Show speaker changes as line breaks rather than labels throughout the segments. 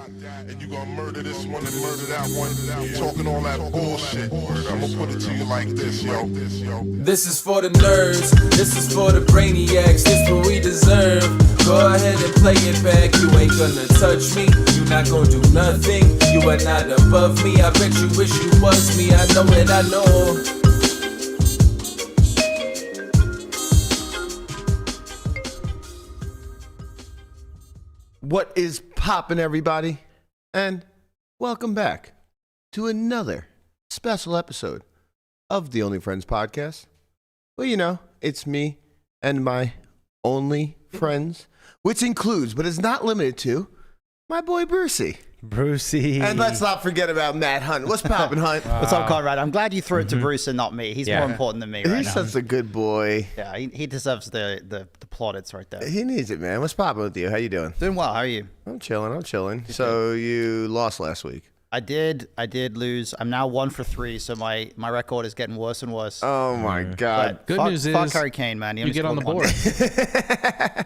And you gonna murder this one and murder that one. Talking all that bullshit. I'm gonna put it to you like this, yo.
This is for the nerds, this is for the brainiacs, this what we deserve. Go ahead and play it back, you ain't gonna touch me, you not gonna do nothing, you are not above me. I bet you wish you was me, I know it, I know.
What is poppin', everybody? And welcome back to another special episode of the Only Friends podcast. Well, you know, it's me and my only friends, which includes, but is not limited to, my boy Brucey. And let's not forget about Matt Hunt. What's poppin', Hunt?
What's up, Conrad? I'm glad you threw it to Bruce and not me. He's more important than me right now.
He's such a good boy.
Yeah, he deserves the plaudits right there.
He needs it, man. What's poppin' with you? How you doing?
Doing well. How are you?
I'm chilling. So you lost last week.
I did lose. I'm now 1 for 3, so my record is getting worse and worse.
Oh my God.
But
Good news is
fuck Hurricane, man.
you get on the board.
board.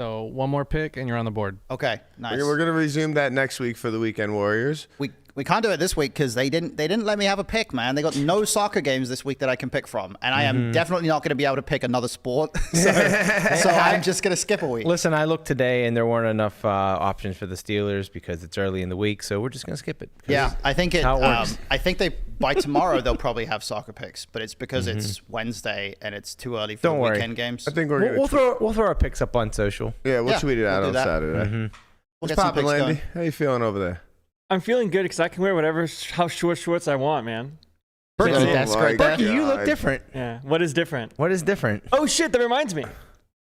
So one more pick and you're on the board.
Okay, nice.
We're gonna resume that next week for the Weekend Warriors.
We can't do it this week because they didn't let me have a pick, man. They got no soccer games this week that I can pick from, and I am definitely not going to be able to pick another sport. so I'm just going to skip a week.
Listen, I looked today and there weren't enough options for the Steelers because it's early in the week, so we're just going to skip it.
Yeah, I think it.
How it works.
I think by tomorrow they'll probably have soccer picks, but it's because it's Wednesday and it's too early for the weekend games.
I think
We'll throw our picks up on social.
Yeah, we'll tweet it out
we'll
on
do that.
Saturday. What's
get some
poppin',
picks
Landy?
going.
How you feeling over there?
I'm feeling good because I can wear how short shorts I want, man.
Berkey,
Oh
that's
my
great.
God.
Berkey, you look different.
Yeah. What is different?
What is different?
Oh shit! That reminds me.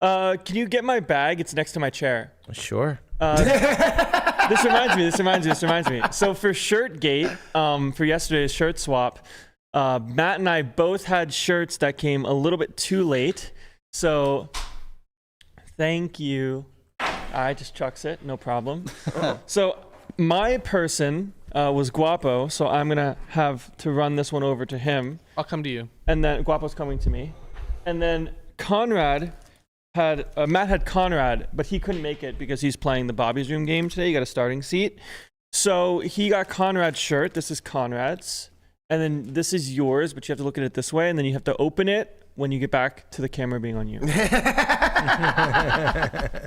Can you get my bag? It's next to my chair.
Sure.
This reminds me. So for Shirtgate, for yesterday's shirt swap, Matt and I both had shirts that came a little bit too late. So thank you. I just chucks it, no problem. So my person was Guapo, so I'm gonna have to run this one over to him.
I'll come to you.
And then Guapo's coming to me. And then Conrad Matt had Conrad, but he couldn't make it because he's playing the Bobby's Room game today. He got a starting seat. So he got Conrad's shirt. This is Conrad's. And then this is yours, but you have to look at it this way, and then you have to open it when you get back to the camera being on you.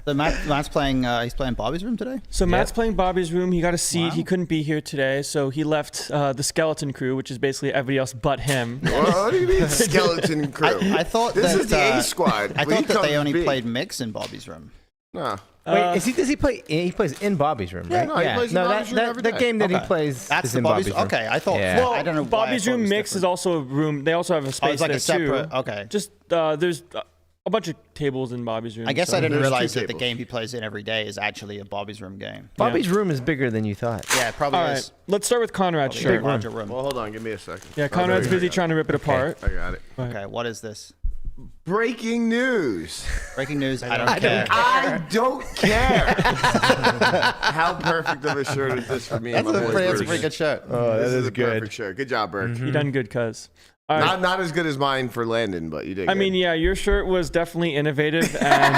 So Matt's playing. He's playing Bobby's Room today.
So Matt's playing Bobby's Room. He got a seat.
Wow.
He couldn't be here today, so he left the skeleton crew, which is basically everybody else but him.
What do you mean skeleton crew?
I thought
this
that,
is the A squad.
I thought that they only
B.
played mix in Bobby's Room.
No.
Wait, does he play? He plays in Bobby's Room, right?
no, he plays in Bobby's Room every
the
day.
game that he
Okay.
plays
That's
is
the
in
Bobby's
Bobby's Room.
Okay, I thought.
Yeah.
Well, I don't know.
Bobby's
why I thought it
Room
was
mix is
different.
also a room. They also have a space
it's like
there
a separate.
too.
Okay.
Just there's a bunch of tables in Bobby's Room.
I guess
so.
I didn't
There's
realize
two
that the
tables.
game he plays in every day is actually a Bobby's Room game.
Bobby's Room is bigger than you thought.
Yeah, it probably
All
is.
right, let's start with Conrad's
Probably a
shirt.
larger room.
Well, hold on. Give me a second.
Yeah, Conrad's
there you
busy
go.
trying to rip it apart.
I got it.
Okay, what is this?
Breaking news.
Breaking news. I don't care.
I don't care. How perfect of a shirt is this for me? and
That's
my
a
boy
pretty
Bruce?
good shirt.
Oh,
This is a
good.
perfect shirt. Good job, Burke.
You done good, cuz. All right.
Not as good as mine for Landon, but you did.
I mean, yeah, your shirt was definitely innovative, and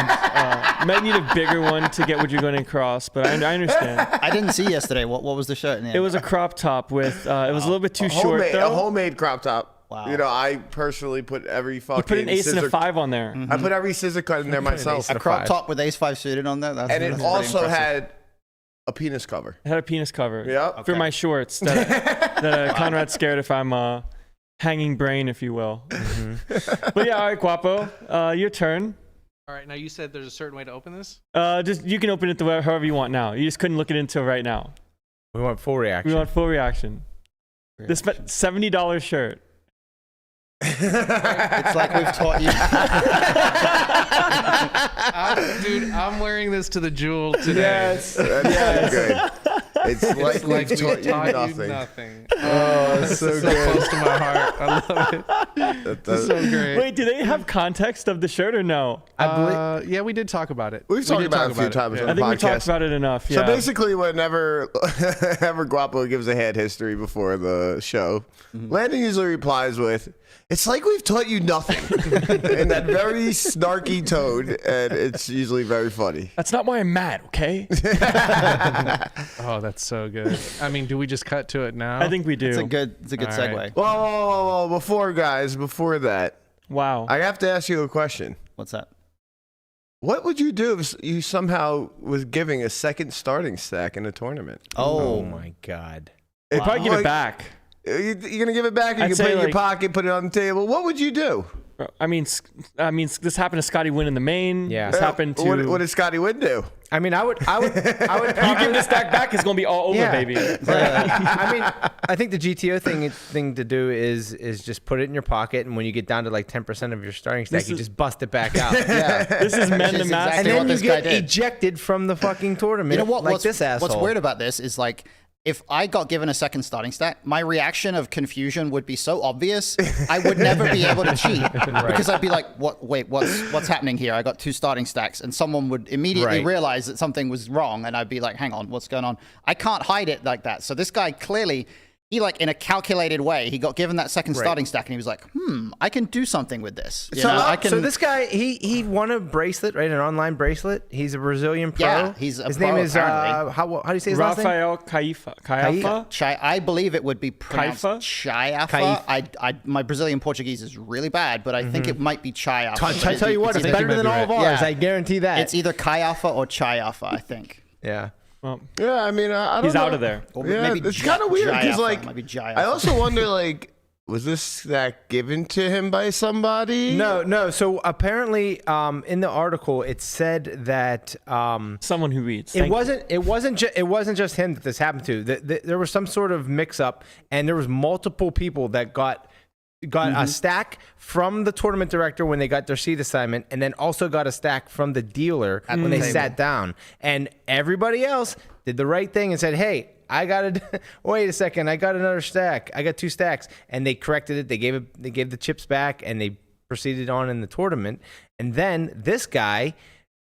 you might need a bigger one to get what you're going across. But I understand.
I didn't see yesterday. What was the shirt in the end?
It was a crop top with. It was a little bit too short
a
though.
homemade crop top.
Wow.
You know, I personally put every fucking.
You put an ace and a 5 on there.
I put every scissor cut in there myself,
a crop top with ace 5 suited on there. That's
and it
pretty
also
impressive.
had a penis cover.
It had a penis cover.
Yep.
For my shorts that Conrad's scared if I'm hanging brain, if you will. But yeah, all right, Guapo, your turn.
All right, now you said there's a certain way to open this?
Just you can open it however you want now. You just couldn't look at it until right now.
We want full reaction.
We want full reaction. This $70 shirt.
It's like we've taught you.
Dude, I'm wearing this to the Jewel today.
Yes.
That's good. It's
It's
like
like
we've
we
taught you
taught
nothing.
you nothing.
Oh, it's so
It's
good.
close to my heart. I love it.
That's
So great.
Wait, do they have context of the shirt or no?
Yeah, we did talk about it.
We've talked about it a few times on
I
the
think we talked
podcast.
about it enough.
So
Yeah.
basically, whenever Guapo gives a head history before the show, Landon usually replies with, It's like we've taught you nothing in that very snarky tone, and it's usually very funny.
That's not why I'm mad, okay?
Oh, that's so good. I mean, do we just cut to it now?
I think we do.
It's a good
All
segue.
right.
Whoa, before that,
Wow.
I have to ask you a question.
What's that?
What would you do if you somehow was giving a second starting stack in a tournament?
Oh my God.
They'd probably give
Like,
it back.
You're going to give it back, or you
I'd
can
say,
put it in your
like-
pocket, put it on the table. What would you do?
I mean, this happened to Scotty Wynn in the main.
Yeah.
This happened to.
What did Scotty Wynn do?
I mean, I would
you give the stack back, it's gonna be all over,
Yeah.
baby.
I mean, I think the GTO thing to do is just put it in your pocket, and when you get down to like 10% of your starting stack, you just bust it back out.
Yeah.
This is men to
Which is
master.
And
exactly
then
what
you
this guy
get
did.
ejected from the fucking tournament.
You know what?
Like
What's,
this asshole.
what's weird about this is like, if I got given a second starting stack, my reaction of confusion would be so obvious, I would never be able to cheat because I'd be like, "What? Wait, what's happening here? I got 2 starting stacks," and someone would immediately
Right.
realize that something was wrong, and I'd be like, "Hang on, what's going on?" I can't hide it like that. So this guy clearly, he like in a calculated way, he got given that second starting stack, and he was like, "I can do something with this." You know, I can.
So this guy, he won a bracelet, right? An online bracelet. He's a Brazilian pro.
Yeah, he's a
his
pro,
name is
apparently.
how do you say his last name?
Rafael Caifa.
I believe it would be pronounced
Caifa?
Chiafa. My Brazilian Portuguese is really bad, but I think it might be Chiafa.
I tell you what, it's
you
better
might
than
be
all of
right.
ours.
Yeah.
I guarantee that.
It's either Chiafa or Chiafa, I think.
Yeah.
Well,
Yeah, I mean, I don't
he's
know.
out of there.
Or
Yeah,
maybe
it's kind of weird because,
Chiafa.
like,
It might be Chiafa.
I also wonder, like, was this stack given to him by somebody?
No. So apparently, in the article, it said that
Someone who reads.
it wasn't just him that this happened to. There was some sort of mix-up, and there was multiple people that got a stack from the tournament director when they got their seat assignment, and then also got a stack from the dealer when they sat down. And everybody else did the right thing and said, "Hey, wait a second, I got another stack. I got 2 stacks," and they corrected it. They gave the chips back, and they proceeded on in the tournament. And then this guy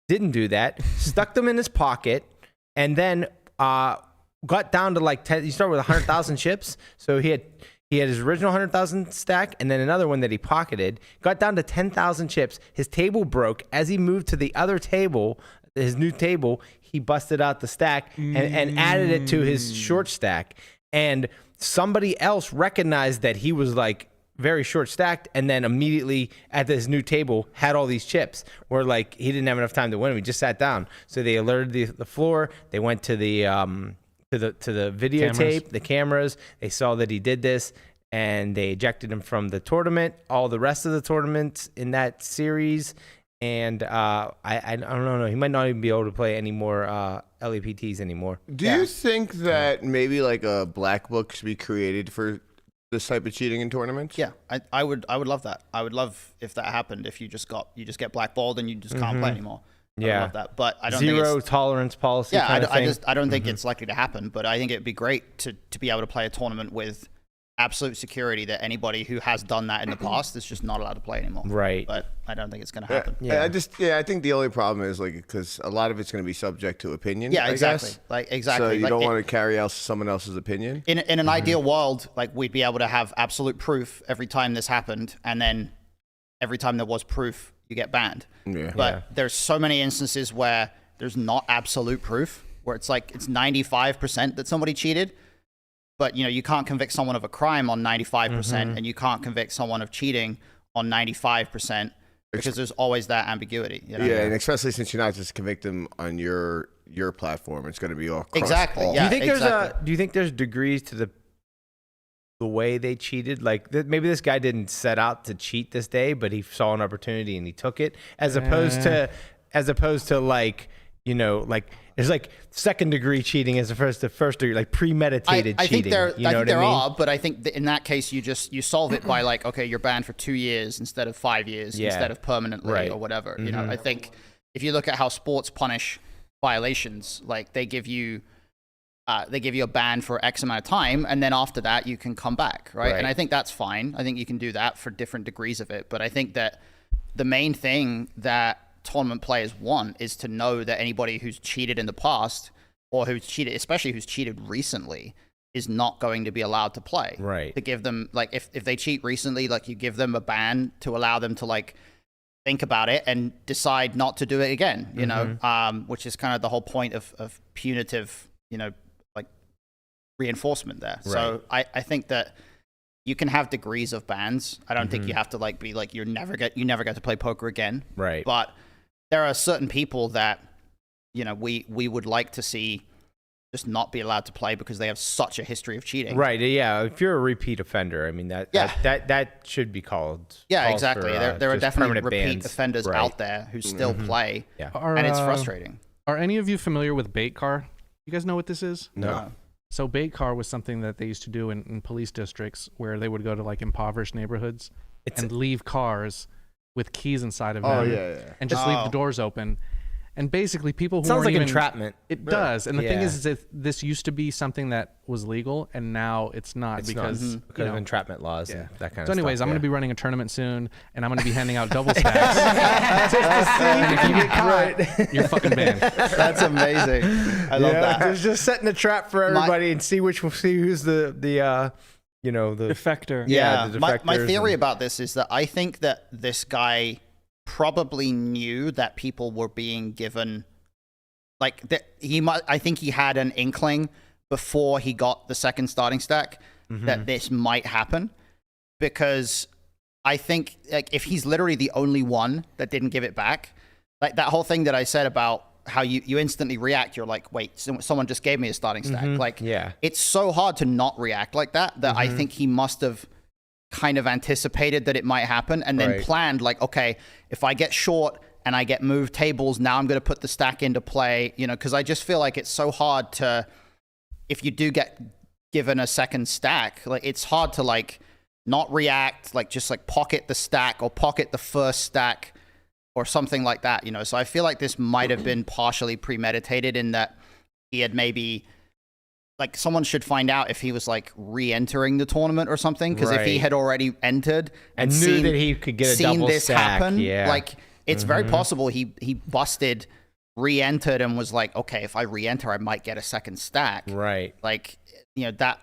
didn't do that, stuck them in his pocket, and then got down to like 10. He started with 100,000 chips, so he had his original 100,000 stack, and then another one that he pocketed. Got down to 10,000 chips. His table broke. As he moved to the other table, his new table, he busted out the stack and added it to his short stack. And somebody else recognized that he was like very short stacked, and then immediately at his new table had all these chips. Where like he didn't have enough time to win. He just sat down. So they alerted the floor. They went to the videotape, the cameras. They saw that he did this, and they ejected him from the tournament, all the rest of the tournaments in that series. And I don't know. He might not even be able to play any more LEPTs anymore.
Do you think that maybe like a black book should be created for this type of cheating in tournaments?
Yeah, I would love that. I would love if that happened. If you just get blackballed and you just can't play anymore. I would love that. But I don't think
Zero
it's,
tolerance policy.
yeah,
kind of thing.
I don't think it's likely to happen. But I think it'd be great to be able to play a tournament with absolute security that anybody who has done that in the past is just not allowed to play anymore.
Right.
But I don't think it's going to happen.
Yeah.
I think the only problem is like because a lot of it's going to be subject to opinion.
Yeah,
I
exactly.
guess.
Like exactly.
So you
Like,
don't want to carry out someone else's opinion.
in an ideal world, like we'd be able to have absolute proof every time this happened, and then every time there was proof, you get banned.
Yeah.
But there's so many instances where there's not absolute proof, where it's like it's 95% that somebody cheated, but you can't convict someone of a crime on 95%, and you can't convict someone of cheating on 95% because there's always that ambiguity.
Yeah, and especially since you're not just convicting them on your platform, it's going to be all across
Exactly,
all.
yeah.
Do you think
exactly.
do you think there's degrees to the way they cheated? Like maybe this guy didn't set out to cheat this day, but he saw an opportunity and he took it, as opposed to like like there's like second degree cheating as opposed to first degree, like premeditated
I
cheating.
think
you know what
there
I mean?
are, but I think that in that case you solve it by like, okay, you're banned for 2 years instead of 5 years instead of permanently
Right.
or whatever. I think if you look at how sports punish violations, like they give you a ban for X amount of time, and then after that you can come back, right? And I think that's fine. I think you can do that for different degrees of it, but I think that the main thing that tournament players want is to know that anybody who's cheated in the past, or who's cheated, especially who's cheated recently, is not going to be allowed to play.
Right.
To give them, like, if they cheat recently, like, you give them a ban to allow them to, like, think about it and decide not to do it again, you know, which is kind of the whole point of punitive, you know, like, reinforcement there. Right. So I think that you can have degrees of bans. I don't think you have to, like, be like, you never get to play poker again.
Right.
But there are certain people that, you know, we would like to see just not be allowed to play because they have such a history of cheating.
Right. Yeah. If you're a repeat offender, I mean, that should be called.
Yeah, exactly.
For,
there are definitely repeat
bans.
offenders out there who still play.
Yeah.
And it's frustrating.
Are any of you familiar with bait car? You guys know what this is?
No.
So bait car was something that they used to do in police districts where they would go to like impoverished neighborhoods and leave cars with keys inside of them. And just leave the doors open. And basically, people who
sounds like
even,
entrapment.
It does, and the thing is that this used to be something that was legal, and now it's not because
of entrapment laws and that kind of stuff.
So, anyways, I'm going to be running a tournament soon, and I'm going to be handing out double stacks. Just to see if you get caught, you're fucking banned.
That's amazing. I love that.
Just setting a trap for everybody and see who's the
defector.
Yeah,
the
my
defectors
theory about this is that I think that this guy probably knew that people were being given, like, that I think he had an inkling before he got the second starting stack that this might happen, because I think, like, if he's literally the only one that didn't give it back, like that whole thing that I said about how you instantly react, you're like, wait, someone just gave me a starting stack. Like, it's so hard to not react like that I think he must have kind of anticipated that it might happen and then planned, like, okay, if I get short and I get moved tables, now I'm going to put the stack into play, you know, because I just feel like it's so hard to, if you do get given a second stack, like, it's hard to, like, not react, like, just, like, pocket the stack or pocket the first stack or something like that, you know. So I feel like this might have been partially premeditated in that he had maybe, like, someone should find out if he was, like, re-entering the tournament or something, because if he had already entered and
knew
seen
that he could get a
seen
double
this
stack,
happen, like, it's very possible he busted, re-entered, and was like, okay, if I re-enter, I might get a second stack.
Right.
Like, you know, that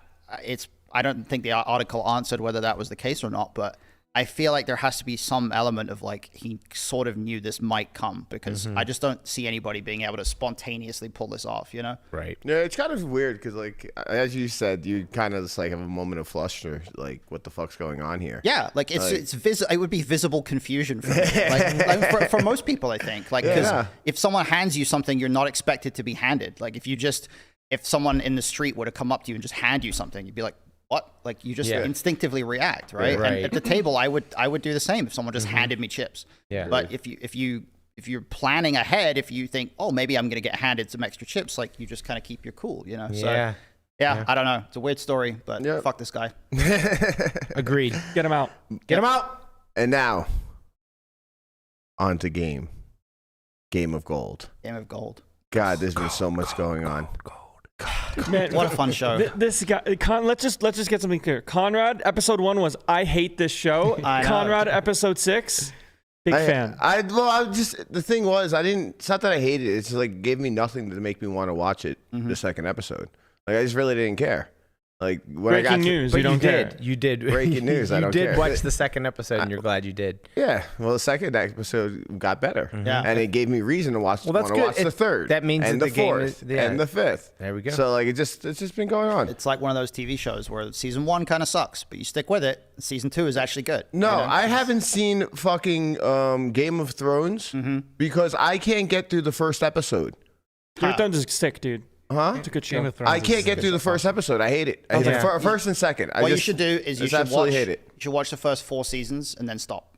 I don't think the article answered whether that was the case or not, but I feel like there has to be some element of, like, he sort of knew this might come, because I just don't see anybody being able to spontaneously pull this off, you know?
Right.
Yeah, it's kind of weird because, like, as you said, you kind of just, like, have a moment of fluster, like, what the fuck's going on here?
Yeah, like, it would be visible confusion for me. like for most people, I think. Like, because if someone hands you something you're not expected to be handed, like, if someone in the street were to come up to you and just hand you something, you'd be like, what? Like, you just instinctively react, right?
Right.
And at the table, I would do the same if someone just handed me chips.
Yeah.
But if you're planning ahead, if you think, oh, maybe I'm gonna get handed some extra chips, like, you just kind of keep your cool, you know? So, yeah, I don't know. It's a weird story, but fuck this guy.
Agreed.
Get him out.
Get him out.
And now, on to Game of Gold.
Game of Gold.
God, there's been so much going on.
Man,
what a fun show.
This guy, let's just get something clear. Conrad, episode 1 was I hate this show. Conrad, episode 6, big fan.
The thing was, it's not that I hated it. It's just, like, gave me nothing to make me want to watch it, the second episode. Like, I just really didn't care. Like, when
breaking
I got
news,
but
you don't care.
You did.
Breaking news, I don't care.
You did watch the second episode, and you're glad you did.
Yeah, well, the second episode got better.
Yeah.
And it gave me reason to watch, watch the third.
That means
and
that
the fourth, and the fifth.
There we go.
So, like, it's just been going on.
It's like one of those TV shows where season 1 kind of sucks, but you stick with it. Season 2 is actually good.
No,
you know?
I haven't seen fucking Game of Thrones because I can't get through the first episode.
Game of Thrones is sick, dude.
Huh?
It's a good show.
I can't get through the first episode. I hate it. I hate it. First and second.
What you should do is you should
absolutely
watch,
hate it.
you should watch the first 4 seasons and then stop,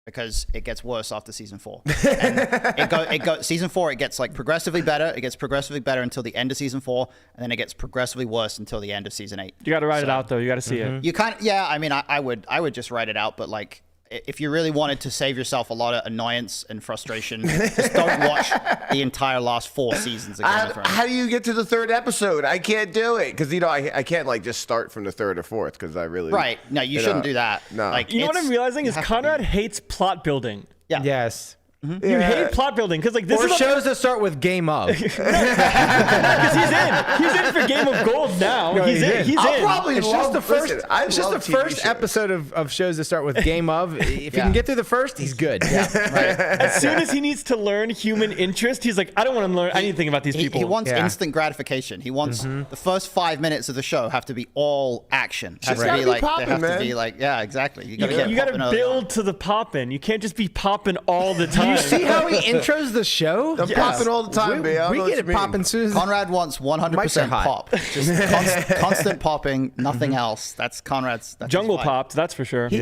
because it gets worse after season 4. And season 4, it gets, like, progressively better. It gets progressively better until the end of season 4, and then it gets progressively worse until the end of season 8.
You got to write it out, though. You got to see it.
You kind of, I mean, I would just write it out, but, like, if you really wanted to save yourself a lot of annoyance and frustration, just don't watch the entire last 4 seasons of Game of Thrones.
How do you get to the third episode? I can't do it because, you know, I can't, like, just start from the third or fourth because I really
No, you shouldn't do that.
No.
Like,
You know what I'm realizing is Conrad hates plot building.
Yeah.
Yes.
You hate plot building because like this
Or
is
shows that start with game of.
because he's in for Game of Gold now.
No,
he's in. He's
I'll
in.
probably
It's just the first. It's just the
TV
first
shows.
episode of shows that start with game of. If you can get through the first, he's good.
As soon as he needs to learn human interest, he's like, I don't want to learn anything about these people.
He wants instant gratification. He wants the first 5 minutes of the show have to be all action. Has to
gotta
be
be
like
poppin',
they have
man.
to be like exactly. You
You gotta build to the poppin'. You can't just be popping all the time.
You see how he intros the show?
They're popping all the time,
we,
man. I
we
know
get
what
it
you mean.
popping soon.
Conrad wants 100%
hot.
pop. Just constant popping, nothing else. That's Conrad's. That's his
Jungle
vibe.
popped, that's for sure.
He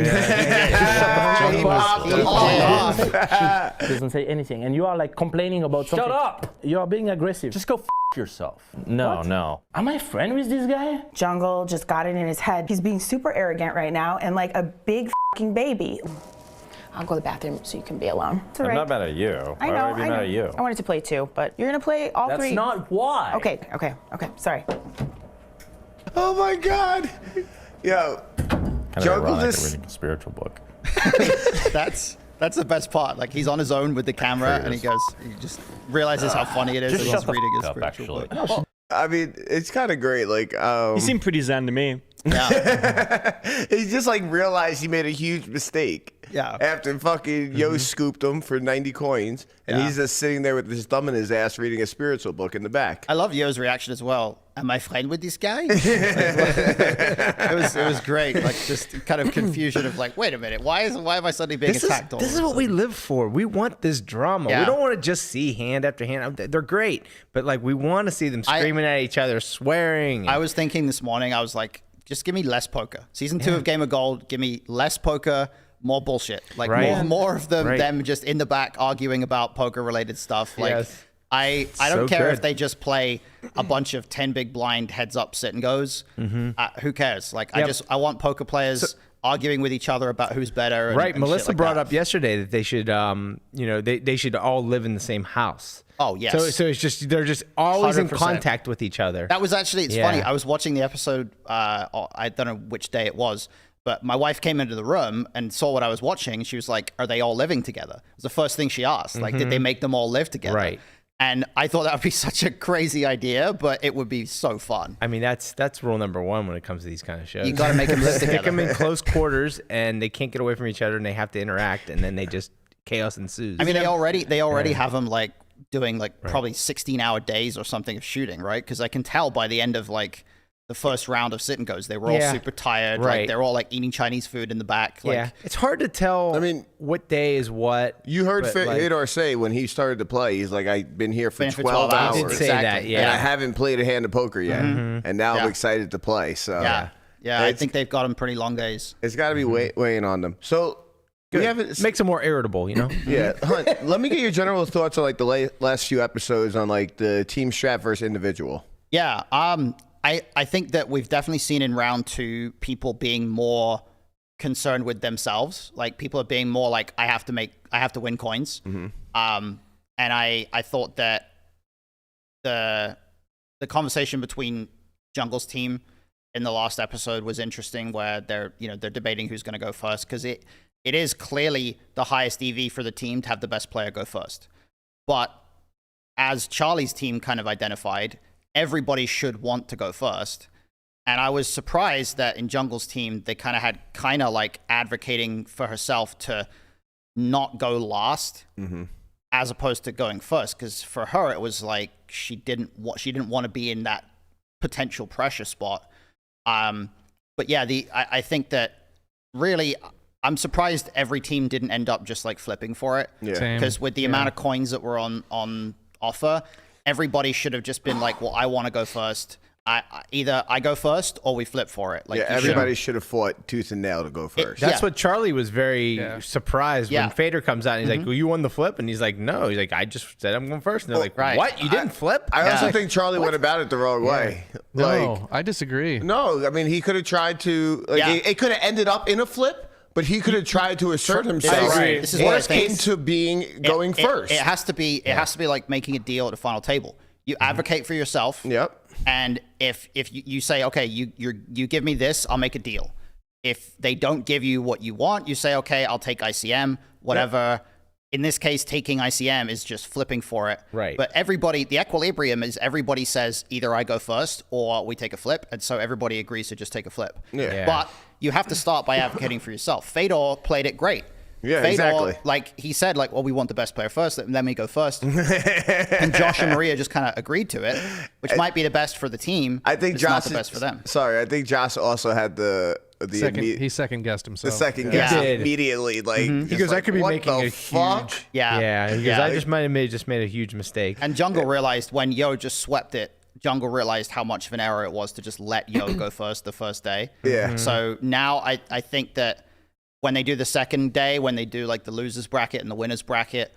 popped it all off.
Doesn't say anything, and you are like complaining about something. Shut up! You are being aggressive. Just go yourself. No. Am I friend with this guy?
Jungle just got it in his head. He's being super arrogant right now and like a big fucking baby. I'll go to the bathroom so you can be alone. It's all right.
I'm not mad at you.
I
Why
know,
would I be
I
mad
know.
at you?
I wanted to play too, but you're gonna play all
That's
three.
not why.
Okay, sorry.
Oh my God. Yo,
Kind of
Jungle
ironic
just-
reading a spiritual book.
That's the best part. Like he's on his own with the camera, and he just realizes how funny it is.
Just
and
shut
he's
the
reading his
up,
spiritual
actually.
book.
I mean, it's kind of great. Like,
You seem pretty zen to me.
Yeah,
he just like realized he made a huge mistake.
Yeah.
After fucking Yo scooped him for 90 coins, and
Yeah.
he's just sitting there with his thumb in his ass reading a spiritual book in the back.
I love Yo's reaction as well. Am I friend with this guy? it was great. Like just kind of confusion of like, wait a minute, why am I suddenly being attacked? all
This
of
is
a
what we live for. We want this drama.
Yeah.
We don't want to just see hand after hand. They're great, but like we want to see them screaming at each other, swearing.
I was thinking this morning, I was like, just give me less poker. Season 2 of Game of Gold, give me less poker, more bullshit. Like more of them just in the back arguing about poker related stuff. Like
Yes.
I don't
So
care
good.
if they just play a bunch of 10 big blind heads up sit and goes. Who cares? Like I want poker players arguing with each other about who's better. And,
right.
and
Melissa
shit like
brought
that.
up yesterday that they should, they should all live in the same house.
Oh, yes.
So it's just they're just always in
100%.
contact with each other.
That was actually, it's
Yeah.
funny. I was watching the episode, I don't know which day it was, but my wife came into the room and saw what I was watching. And she was like, are they all living together? It was the first thing she asked. Like, did they make them all live together?
Right.
And I thought that would be such a crazy idea, but it would be so fun.
I mean, that's rule number one when it comes to these kind of shows.
You got to make them live
Stick
together.
them in close quarters, and they can't get away from each other, and they have to interact, and then they just chaos ensues.
I mean, they already have them like doing like probably 16-hour days or something of shooting, right? Because I can tell by the end of like the first round of sit and goes, they were all super tired.
Right.
Like they're all like eating Chinese food in the back. Like,
yeah, it's hard to tell.
I mean,
what day is what.
You heard
but, like-
Fedor say when he started to play, he's like, I've been here for
Been here for
12 hours.
He did say
Exactly.
that, yeah.
And I haven't played a hand of poker yet. And now I'm
Yeah.
excited to play. So
yeah. I
It's-
think they've got them pretty long days.
it's got to be weighing on them. So we haven't.
Makes them more irritable, you know.
Yeah, Hunt, let me get your general thoughts on like the last few episodes on like the team strat versus individual.
Yeah, I think that we've definitely seen in round 2 people being more concerned with themselves. Like people are being more like, I have to win coins. And I thought that the conversation between Jungle's team in the last episode was interesting, where they're debating who's going to go first, because it is clearly the highest EV for the team to have the best player go first. But as Charlie's team kind of identified, everybody should want to go first. And I was surprised that in Jungle's team, they kind of like advocating for herself to not go last as opposed to going first. Because for her, it was like she didn't want to be in that potential pressure spot. But yeah, I think that really, I'm surprised every team didn't end up just like flipping for it.
Yeah.
Same.
Because with the amount of coins that were on offer, everybody should have just been like, well, I want to go first. Either I go first or we flip for it. Like
Yeah, everybody should have fought tooth and nail to go first.
That's what Charlie was very surprised when Fedor comes out and he's like, well, you won the flip? And he's like, no. He's like, I just said I'm going first. And they're like,
right.
what? You didn't flip?
I also think Charlie went about it the wrong way.
No, I disagree.
No, I mean, he could have tried to, like,
Yeah.
it could have ended up in a flip, but he could have tried to assert himself
Right. This is what I think.
into being going first.
It has to be. It has to be like making a deal at the final table. You advocate for yourself.
Yep.
And if you say, okay, you give me this, I'll make a deal. If they don't give you what you want, you say, okay, I'll take ICM, whatever. in this case, taking ICM is just flipping for it.
Right.
But the equilibrium is everybody says either I go first or we take a flip. And so everybody agrees to just take a flip.
Yeah.
But you have to start by advocating for yourself. Fedor played it great.
Yeah,
Fedor,
exactly.
like he said, like, well, we want the best player first, let me go first. And Josh and Maria just kind of agreed to it, which might be the best for the team.
I think
it's
Josh
not the best for them.
Sorry, I think Josh also had
he second guessed himself.
The second guess immediately. Like
He goes, I could be making a
fuck?
huge.
Yeah.
Yeah. He goes, I just might have made a huge mistake.
And Jungle realized when Yo just swept it, Jungle realized how much of an error it was to just let Yo go first the first day.
Yeah.
So now I think that when they do the second day, when they do like the losers bracket and the winners bracket,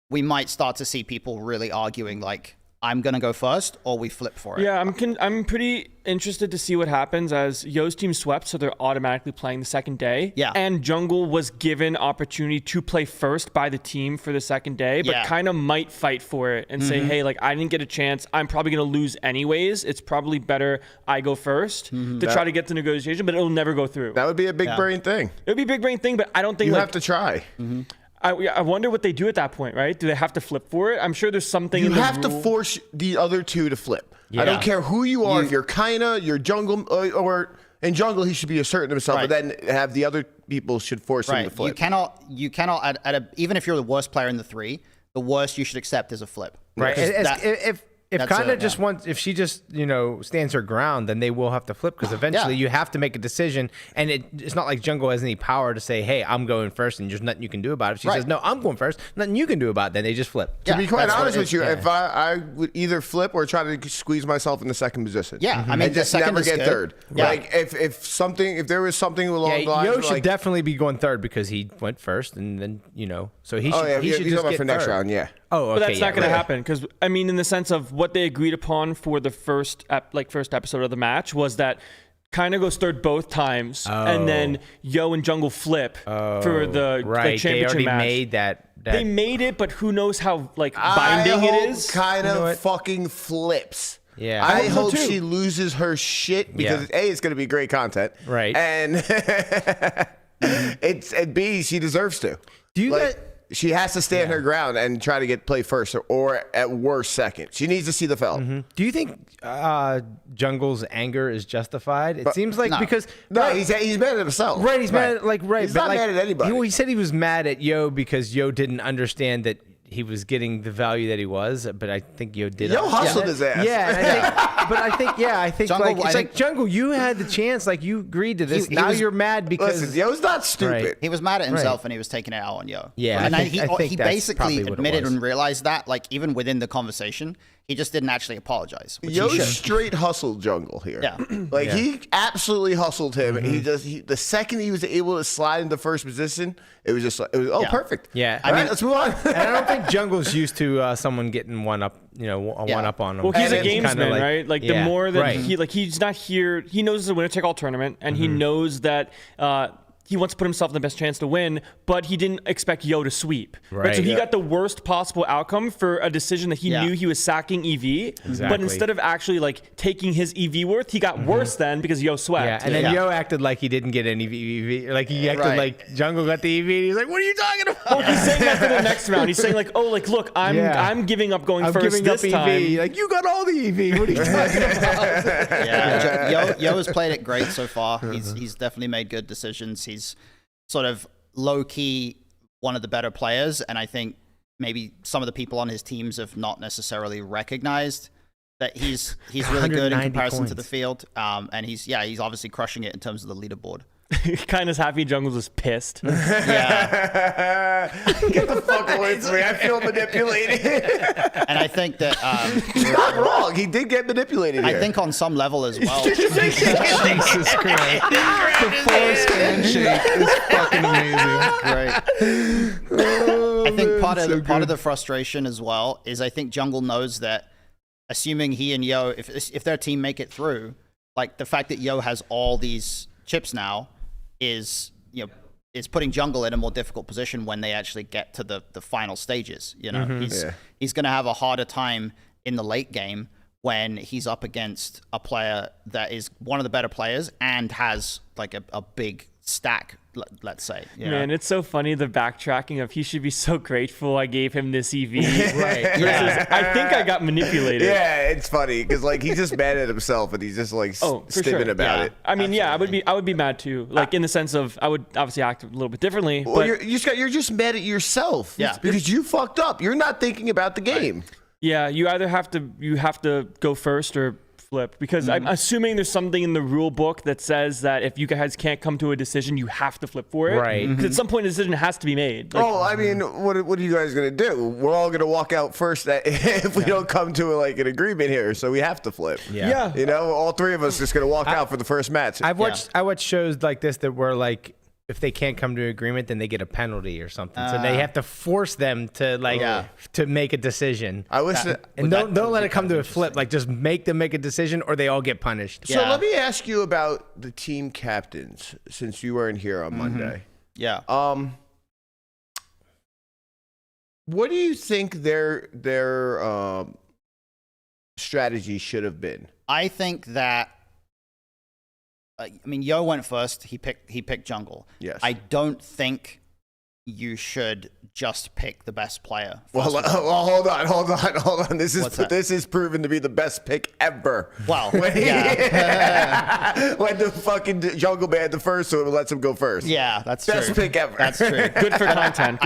we might start to see people really arguing like, I'm going to go first or we flip for it.
Yeah, I'm pretty interested to see what happens as Yo's team swept, so they're automatically playing the second day.
Yeah.
And Jungle was given opportunity to play first by the team for the second day, but kind of might fight for it and say, hey, like, I didn't get a chance. I'm probably going to lose anyways. It's probably better I go first to try to get the negotiation, but it'll never go through.
That would be a big brain thing.
It would be a big brain thing, but I don't think
you have to try.
I wonder what they do at that point, right? Do they have to flip for it? I'm sure there's something.
You have to force the other two to flip. Yeah. I don't care who you are. If you're Kaina, you're Jungle, or in Jungle, he should be asserting himself, but then have the other people should force him to flip.
You cannot even if you're the worst player in the three, the worst you should accept is a flip.
Right. If Conrad just wants, if she just, stands her ground, then they will have to flip because eventually you have to make a decision. And it's not like Jungle has any power to say, hey, I'm going first and there's nothing you can do about it. If she says, no, I'm going first, nothing you can do about it, then they just flip.
To be quite honest with you, if I would either flip or try to squeeze myself in the second position.
Yeah. I mean,
and just never get third. Yeah. Like if there was something along the lines
Yo should definitely be going third because he went first and then, so he should just get
for next round, yeah.
Oh, okay. But that's not going to happen because, I mean, in the sense of what they agreed upon for the first episode of the match was that kind of goes third both times, and then Yo and Jungle flip for the championship
they already
match.
Made that.
They made it, but who knows how binding it is?
Kind of fucking flips.
Yeah,
I hope she loses her shit because A, it's going to be great content,
right?
And and B, she deserves to.
Do you get?
She has to stand her ground and try to play first or at worst second. She needs to see the felt.
Do you think Jungle's anger is justified? It seems like because
he's mad at himself.
Right, he's mad at He's
not mad at anybody.
He said he was mad at Yo because Yo didn't understand that he was getting the value that he was, but I think Yo did.
Yo hustled his ass.
Yeah, I think
Jungle,
like Jungle, you had the chance, like you agreed to this. Now you're mad because
listen, Yo's not stupid.
Right.
He was mad at himself and he was taking it out on Yo.
Yeah,
and
I think
he
that's
basically
probably what it
admitted
was.
and realized that, like even within the conversation, he just didn't actually apologize.
Yo straight hustled Jungle here.
Yeah,
he absolutely hustled him. The second he was able to slide into first position, it was perfect.
Yeah,
I mean, let's move on.
And I don't think Jungle's used to someone getting one up on him.
Well, he's a
And
gamesman, right? Like the more that
right.
he's not here. He knows it's a winner-take-all tournament, and he knows that he wants to put himself in the best chance to win, but he didn't expect Yo to sweep. Right? So he got the worst possible outcome for a decision that he knew he was sacking EV.
Exactly.
But instead of actually taking his EV worth, he got worse then because Yo swept.
Yeah, and then Yo acted like he didn't get any EV. Like he acted like Jungle got the EV. And he's like, "What are you talking about?"
Well, he's saying that for the next round. He's saying look, I'm giving up going first this time.
EV. Like you got all the EV. What are you talking about?
Yeah, Yo has played it great so far. He's definitely made good decisions. He's sort of low-key one of the better players, and I think maybe some of the people on his teams have not necessarily recognized that he's really good in comparison to the field. And he's obviously crushing it in terms of the leaderboard.
Kind of happy Jungle was pissed.
Yeah. Get the fuck away from me. I feel manipulated.
And I think that
he's not wrong. He did get manipulated here.
I think on some level as well.
Jesus Christ. The forced handshake is fucking amazing.
Right. I think part of the frustration as well is I think Jungle knows that assuming he and Yo, if their team make it through, like the fact that Yo has all these chips now is putting Jungle in a more difficult position when they actually get to the final stages. He's going to have a harder time in the late game when he's up against a player that is one of the better players and has like a big stack, let's say.
Man, it's so funny, the backtracking of he should be so grateful I gave him this EV.
Right.
Versus, I think I got manipulated.
Yeah, it's funny because like he's just mad at himself and he's just like stimming about it.
I mean, I would be mad too. Like in the sense of I would obviously act a little bit differently.
Well,
but
you're just mad at yourself.
Yeah.
Because you fucked up. You're not thinking about the game.
Right. Yeah, you either have to go first or flip, because I'm assuming there's something in the rule book that says that if you guys can't come to a decision, you have to flip for it.
Right.
Because at some point, a decision has to be made. Like,
I mean, what are you guys gonna do? We're all gonna walk out first if we don't come to an agreement here, so we have to flip.
Yeah.
You know, all three of us just gonna walk out for the first match.
I watched shows like this that were like, if they can't come to an agreement, then they get a penalty or something. So they have to force them to to make a decision.
I wish
don't let it come to a flip. Like, just make them make a decision, or they all get punished.
So let me ask you about the team captains, since you weren't here on Monday.
Yeah.
What do you think their strategy should have been?
I think that. Yo went first. He picked jungle.
Yes.
I don't think you should just pick the best player.
Well, hold on. This is proven to be the best pick ever.
Well,
when the fucking jungle banned the first, so it lets him go first.
Yeah, that's
best
true.
pick ever.
That's true.
Good for content.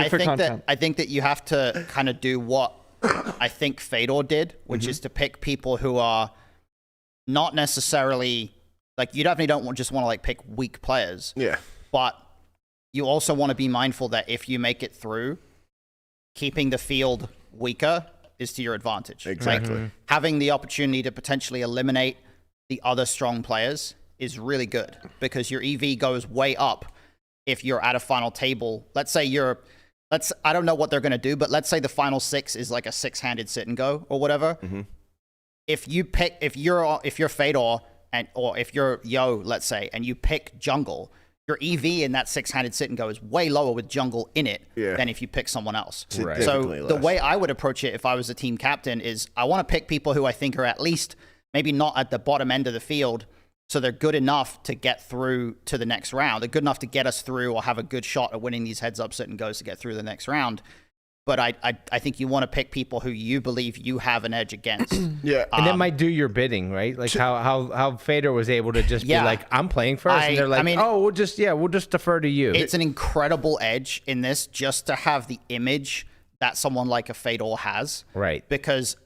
I think that you have to kind of do what I think Fedor did, which is to pick people who are not necessarily. Like, you definitely don't just want to, like, pick weak players.
Yeah.
But you also want to be mindful that if you make it through, keeping the field weaker is to your advantage.
Exactly.
Like, having the opportunity to potentially eliminate the other strong players is really good, because your EV goes way up if you're at a final table. Let's say I don't know what they're going to do, but let's say the final 6 is like a 6-handed sit and go or whatever.
Mm-hmm.
If you're Fedor, or if you're Yo, let's say, and you pick jungle, your EV in that 6-handed sit and go is way lower with jungle in it than if you pick someone else.
Right.
So the way I would approach it if I was a team captain is I want to pick people who I think are at least maybe not at the bottom end of the field, so they're good enough to get through to the next round. They're good enough to get us through or have a good shot at winning these heads-up sit and goes to get through the next round. But I think you want to pick people who you believe you have an edge against.
Yeah, and that might do your bidding, right? Like how Fedor was able to just be like, I'm playing first, and they're like, we'll just defer to you.
It's an incredible edge in this just to have the image that someone like a Fedor has,
right?
Because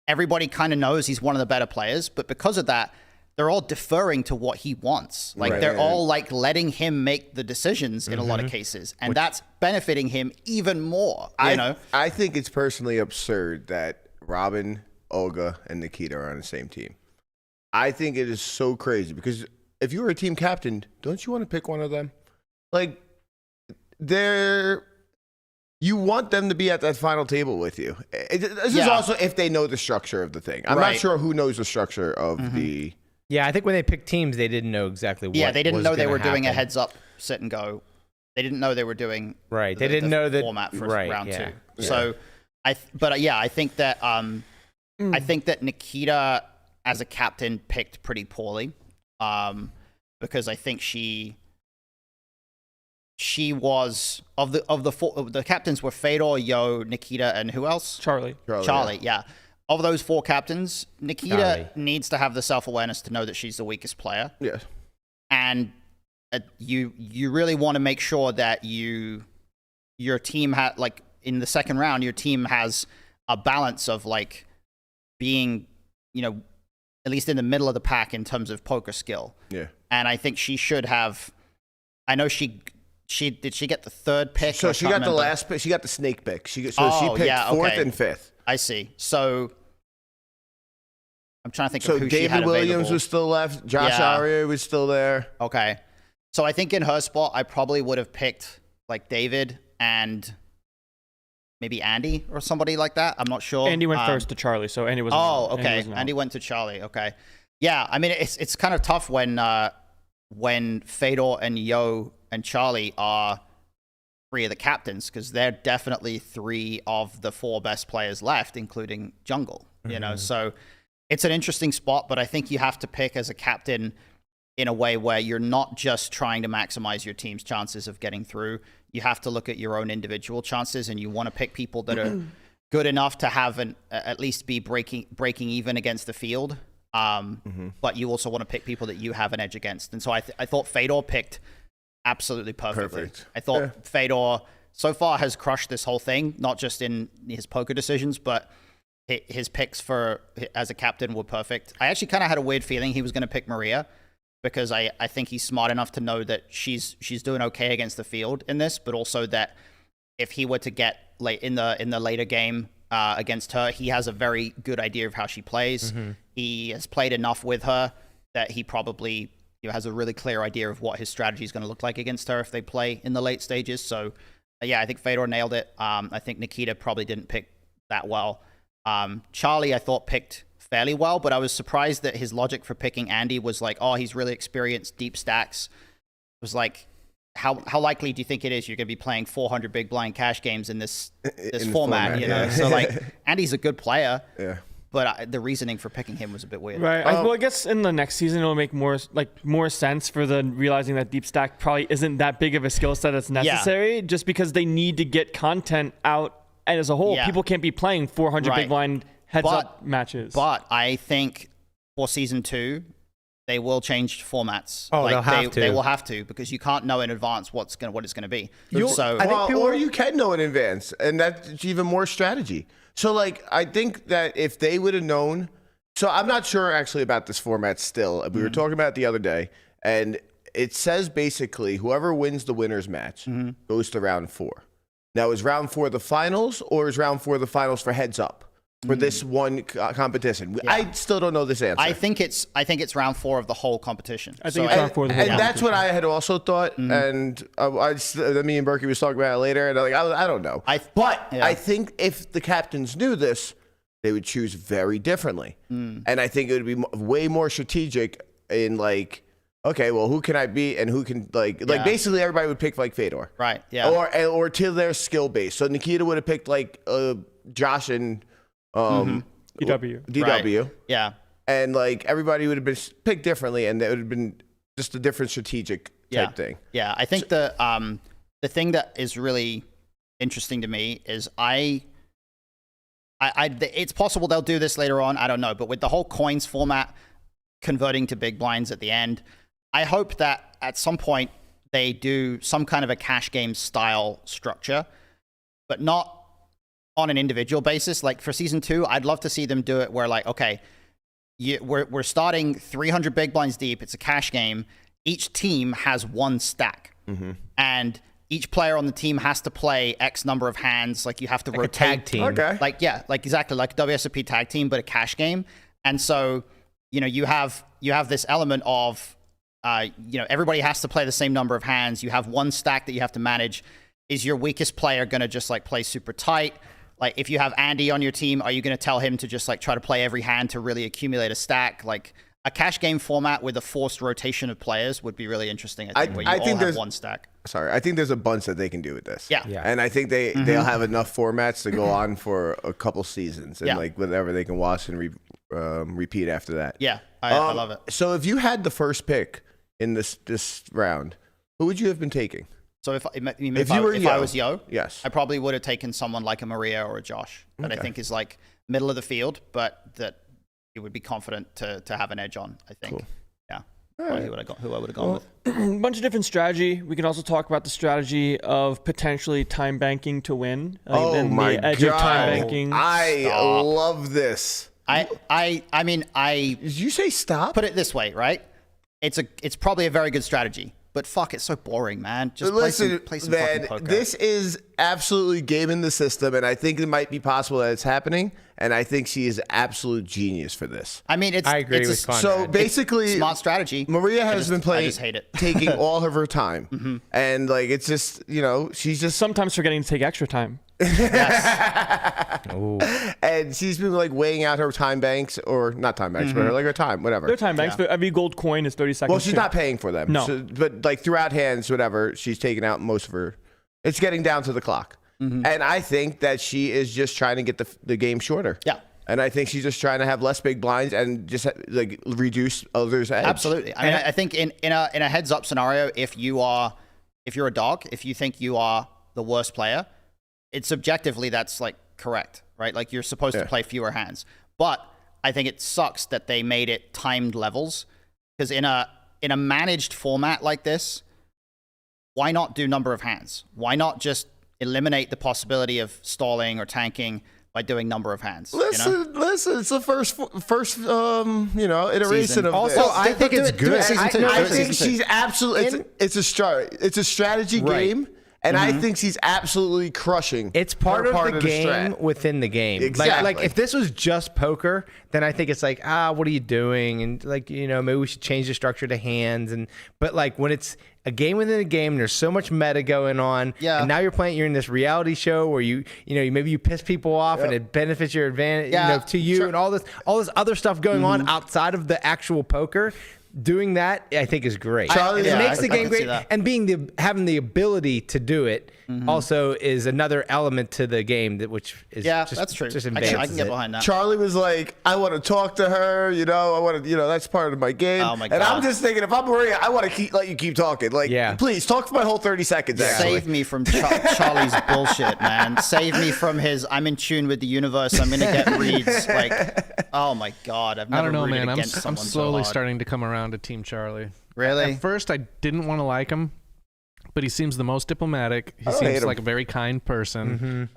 everybody kind of knows he's one of the better players, but because of that, they're all deferring to what he wants. Like they're all like letting him make the decisions in a lot of cases, and that's benefiting him even more. You know,
I think it's personally absurd that Robin, Olga, and Nikita are on the same team. I think it is so crazy, because if you were a team captain, don't you want to pick one of them? Like, you want them to be at that final table with you. This is also if they know the structure of the thing. I'm not sure who knows the structure of the.
Yeah, I think when they picked teams, they didn't know exactly what.
Yeah, they didn't know they were doing a
happen.
head-up sit and go. They didn't know they were doing
They didn't know the
format for round 2.
Yeah.
So, I think that I think that Nikita as a captain picked pretty poorly, because I think she was of the captains were Fedor, Yo, Nikita, and who else?
Charlie.
Yeah. Of those 4 captains, Nikita needs to have the self-awareness to know that she's the weakest player.
Yeah.
And you really want to make sure that your team like in the second round, your team has a balance of like being, at least in the middle of the pack in terms of poker skill.
Yeah.
And I think she should have. I know did she get the 3rd pick?
So she got the last pick. She got the snake pick. She picked 4th and 5th.
I see. So I'm trying to think of who she had
David Williams
available.
was still left. Josh Aria was still there.
Okay. So I think in her spot, I probably would have picked like David and maybe Andy or somebody like that. I'm not sure.
Andy went first to Charlie, so Andy was.
Oh, okay. Andy went to Charlie. Okay. Yeah, I mean it's kind of tough when Fedor and Yo and Charlie are 3 of the captains, because they're definitely 3 of the 4 best players left, including jungle. So it's an interesting spot, but I think you have to pick as a captain in a way where you're not just trying to maximize your team's chances of getting through. You have to look at your own individual chances, and you want to pick people that are good enough to have at least be breaking even against the field. But you also want to pick people that you have an edge against. And so I thought Fedor picked absolutely perfectly. I thought Fedor so far has crushed this whole thing, not just in his poker decisions, but his picks for as a captain were perfect. I actually kind of had a weird feeling he was going to pick Maria, because I think he's smart enough to know that she's doing okay against the field in this, but also that if he were to get late in the later game against her, he has a very good idea of how she plays. He has played enough with her that he probably has a really clear idea of what his strategy is going to look like against her if they play in the late stages. So yeah, I think Fedor nailed it. I think Nikita probably didn't pick that well. Charlie, I thought, picked fairly well, but I was surprised that his logic for picking Andy was like, oh, he's really experienced deep stacks. It was like, how likely do you think it is you're going to be playing 400 big blind cash games in this format, you know? So like, Andy's a good player. Yeah. But the reasoning for picking him was a bit weird.
Right. Well, I guess in the next season it'll make more sense for the realizing that deep stack probably isn't that big of a skill set that's necessary, just because they need to get content out. And as a whole, people can't be playing 400 big blind heads-up matches. But
I think for season 2, they will change formats.
Oh, they'll have to.
They will have to, because you can't know in advance what it's going to be.
Or you can know in advance, and that's even more strategy. So, like, I think that if they would have known, so I'm not sure actually about this format still. We were talking about it the other day, and it says basically whoever wins the winner's match goes to round 4. Now, is round 4 the finals, or is round 4 the finals for heads up for this one competition? Yeah. I still don't know this answer.
I think it's round 4 of the whole competition.
I think it's round 4 of the whole competition.
And that's what I had also thought. And me and Berkey was talking about it later, and I don't know. I think if the captains knew this, they would choose very differently. And I think it would be way more strategic in like, okay, well, who can I beat and who can like basically everybody would pick like Fedor,
right? Yeah,
or to their skill base. So Nikita would have picked like Josh and DW,
right. Yeah,
and like everybody would have been picked differently, and it would have been just a different strategic type thing.
Yeah, I think the thing that is really interesting to me is it's possible they'll do this later on. I don't know, but with the whole coins format converting to big blinds at the end, I hope that at some point they do some kind of a cash game style structure, but not on an individual basis. Like for season 2, I'd love to see them do it where like, okay, we're starting 300 big blinds deep. It's a cash game. Each team has one stack, and each player on the team has to play X number of hands. Like you have to rotate.
A tag team.
Okay.
Like exactly like a WSOP tag team, but a cash game. And so you have this element of everybody has to play the same number of hands. You have one stack that you have to manage. Is your weakest player going to just like play super tight? Like if you have Andy on your team, are you going to tell him to just like try to play every hand to really accumulate a stack? Like a cash game format with a forced rotation of players would be really interesting. I think, where you all have one stack.
Sorry, I think there's a bunch that they can do with this.
Yeah.
And I think they'll have enough formats to go on for a couple seasons, and like whatever they can watch and repeat after that.
Yeah, I love it.
So if you had the first pick in this round, who would you have been taking?
So if I was Yo,
yes,
I probably would have taken someone like a Maria or a Josh that I think is like middle of the field, but that you would be confident to have an edge on. I think. Cool. Yeah. Right. Who I would have gone with.
A bunch of different strategy. We can also talk about the strategy of potentially time banking to win.
My
the edge
God.
Of time banking.
I love this.
I mean,
Did you say stop?
Put it this way, right? It's probably a very good strategy, but fuck, it's so boring, man. Just play some fucking poker.
This is absolutely gaming the system, and I think it might be possible that it's happening. And I think she is an absolute genius for this.
I mean,
I agree with Conrad.
So basically,
smart strategy.
Maria has been playing,
I just hate it.
taking all of her time, and like it's just she's just
sometimes forgetting to take extra time.
And she's been like weighing out her time banks, or not time banks, but her time, whatever.
They're time banks, but every gold coin is 30 seconds.
Well, she's not paying for them.
No,
but like throughout hands, whatever, she's taking out most of her. It's getting down to the clock. And I think that she is just trying to get the game shorter.
Yeah.
And I think she's just trying to have less big blinds and just like reduce others' edge.
Absolutely. I mean, I think in a heads up scenario, if you're a dog, if you think you are the worst player, it's subjectively that's like correct, right? Like you're supposed to play fewer hands. But I think it sucks that they made it timed levels, because in a managed format like this, why not do number of hands? Why not just eliminate the possibility of stalling or tanking by doing number of hands?
Listen, it's the first iteration
Season.
of
Also,
this.
I think it's good.
I think she's absolutely. It's a strategy game, and I think she's absolutely crushing.
It's part of the game within the game.
Exactly.
Like if this was just poker, then I think it's like, what are you doing? And like, maybe we should change the structure to hands. But like when it's a game within a game, there's so much meta going on.
Yeah.
And now you're in this reality show where maybe you piss people off and it benefits your advantage, to you, and all this other stuff going on outside of the actual poker. Doing that, I think, is great. It makes the game great, and having the ability to do it also is another element to the game which is
that's true.
Just
I can get behind that.
Charlie was like, I want to talk to her, I want to, that's part of my game.
Oh my God.
And I'm just thinking, if I'm Maria, I want to let you keep talking. Like, please talk for my whole 30 seconds. Actually.
Save me from Charlie's bullshit, man. Save me from his, I'm in tune with the universe, I'm going to get reads. Like, oh my God. I've never rooted against someone
I'm slowly
so hard.
starting to come around to Team Charlie.
Really?
At first, I didn't want to like him, but he seems the most diplomatic. He seems like a very kind person.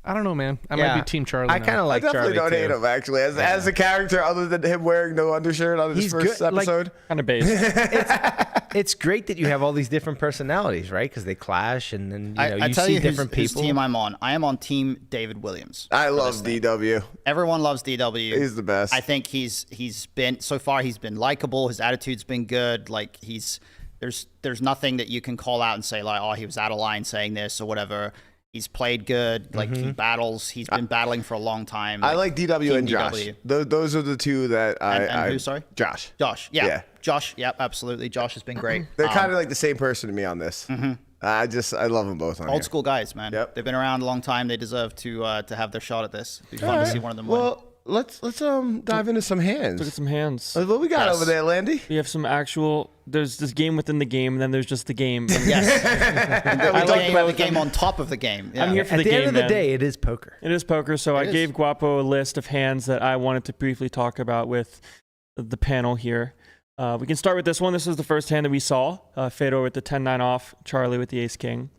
I don't know, man. I might be Team Charlie.
I kind of like Charlie.
I definitely don't hate him, actually. As a character, other than him wearing no undershirt on his first episode.
Kind of base.
It's great that you have all these different personalities, right? Because they clash, and then you see different people.
Whose team I'm on. I am on Team David Williams.
I love DW.
Everyone loves DW.
He's the best.
I think he's been likable. His attitude's been good. Like there's nothing that you can call out and say like, oh, he was out of line saying this or whatever. He's played good. Like he battles. He's been battling for a long time.
I like DW and Josh. Those are the two that
and who? Sorry,
Josh.
Josh. Yeah. Josh. Yep. Absolutely. Josh has been great.
They're kind of like the same person to me on this. I love them both on
Old school guys, man.
Yep.
They've been around a long time. They deserve to have their shot at this. It'd be fun to see one of them win.
Well, let's dive into some hands.
Look at some hands.
What we got over there, Landy?
We have some actual. There's this game within the game, and then there's just the game.
Yes. We talk about the game on top of the game. Yeah.
I'm here for
At
the
the
game.
end of the day, it is poker.
It is poker. So I gave Guapo a list of hands that I wanted to briefly talk about with the panel here. We can start with this one. This is the first hand that we saw. Fedor with the 10-9 off, Charlie with the ace-king.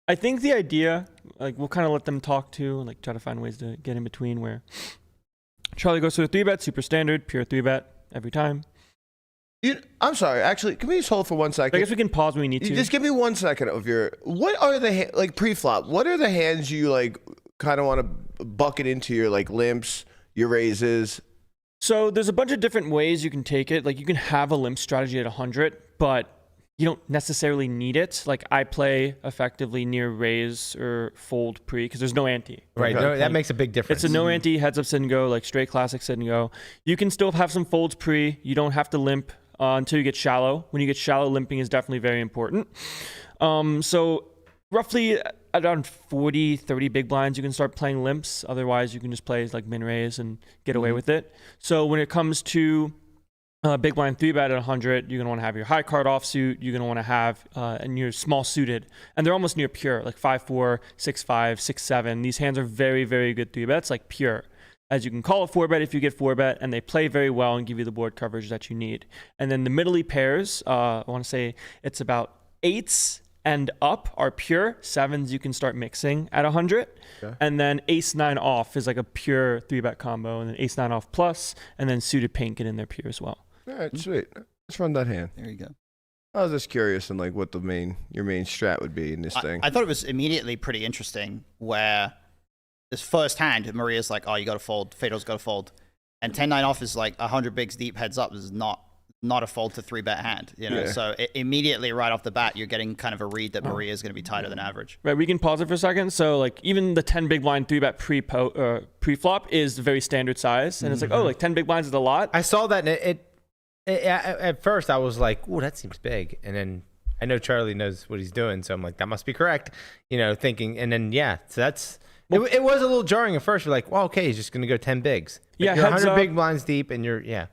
I think the idea, like we'll kind of let them talk too, and like try to find ways to get in between where Charlie goes to a 3-bet, super standard, pure 3-bet every time.
I'm sorry. Actually, can we just hold for 1 second?
I guess we can pause when we need to.
Just give me 1 second of what are the, like pre-flop, what are the hands you like kind of want to bucket into your like limps, your raises?
So there's a bunch of different ways you can take it. Like you can have a limp strategy at 100, but you don't necessarily need it. Like I play effectively near raise or fold pre because there's no ante.
Right. No, that makes a big difference.
It's a no ante heads up sit and go, like straight classic sit and go. You can still have some folds pre. You don't have to limp until you get shallow. When you get shallow, limping is definitely very important. So roughly around 40, 30 big blinds, you can start playing limps. Otherwise, you can just play like min raise and get away with it. So when it comes to big blind 3-bet at 100, you're going to want to have your high card offsuit. You're going to want to have and your small suited. And they're almost near pure, like 5-4, 6-5, 6-7. These hands are very, very good 3-bets, like pure. As you can call a 4-bet if you get 4-bet, and they play very well and give you the board coverage that you need. And then the middly pairs, I want to say it's about 8s and up are pure. 7s you can start mixing at 100. Okay. And then ace-9 off is like a pure 3-bet combo, and then ace-9 off plus, and then suited pink get in there pure as well.
All right, sweet. Let's run that hand.
There you go.
I was just curious on like what your main strat would be in this thing.
I thought it was immediately pretty interesting where this first hand, Maria's like, oh, you got to fold. Fedor's got to fold. And 10-9 off is like 100 bigs deep heads up. This is not a fold to 3-bet hand. So immediately right off the bat, you're getting kind of a read that Maria is going to be tighter than average.
Right, we can pause it for a second. So like even the 10 big blind 3-bet pre-flop is very standard size. And it's like, oh, like 10 big blinds is a lot.
I saw that, and at first I was like, oh, that seems big. And then I know Charlie knows what he's doing, so I'm like, that must be correct, thinking. And then, so that's... It was a little jarring at first. You're like, well, okay, he's just going to go 10 bigs. But
Yeah,
you're
heads
100
up.
big blinds deep, and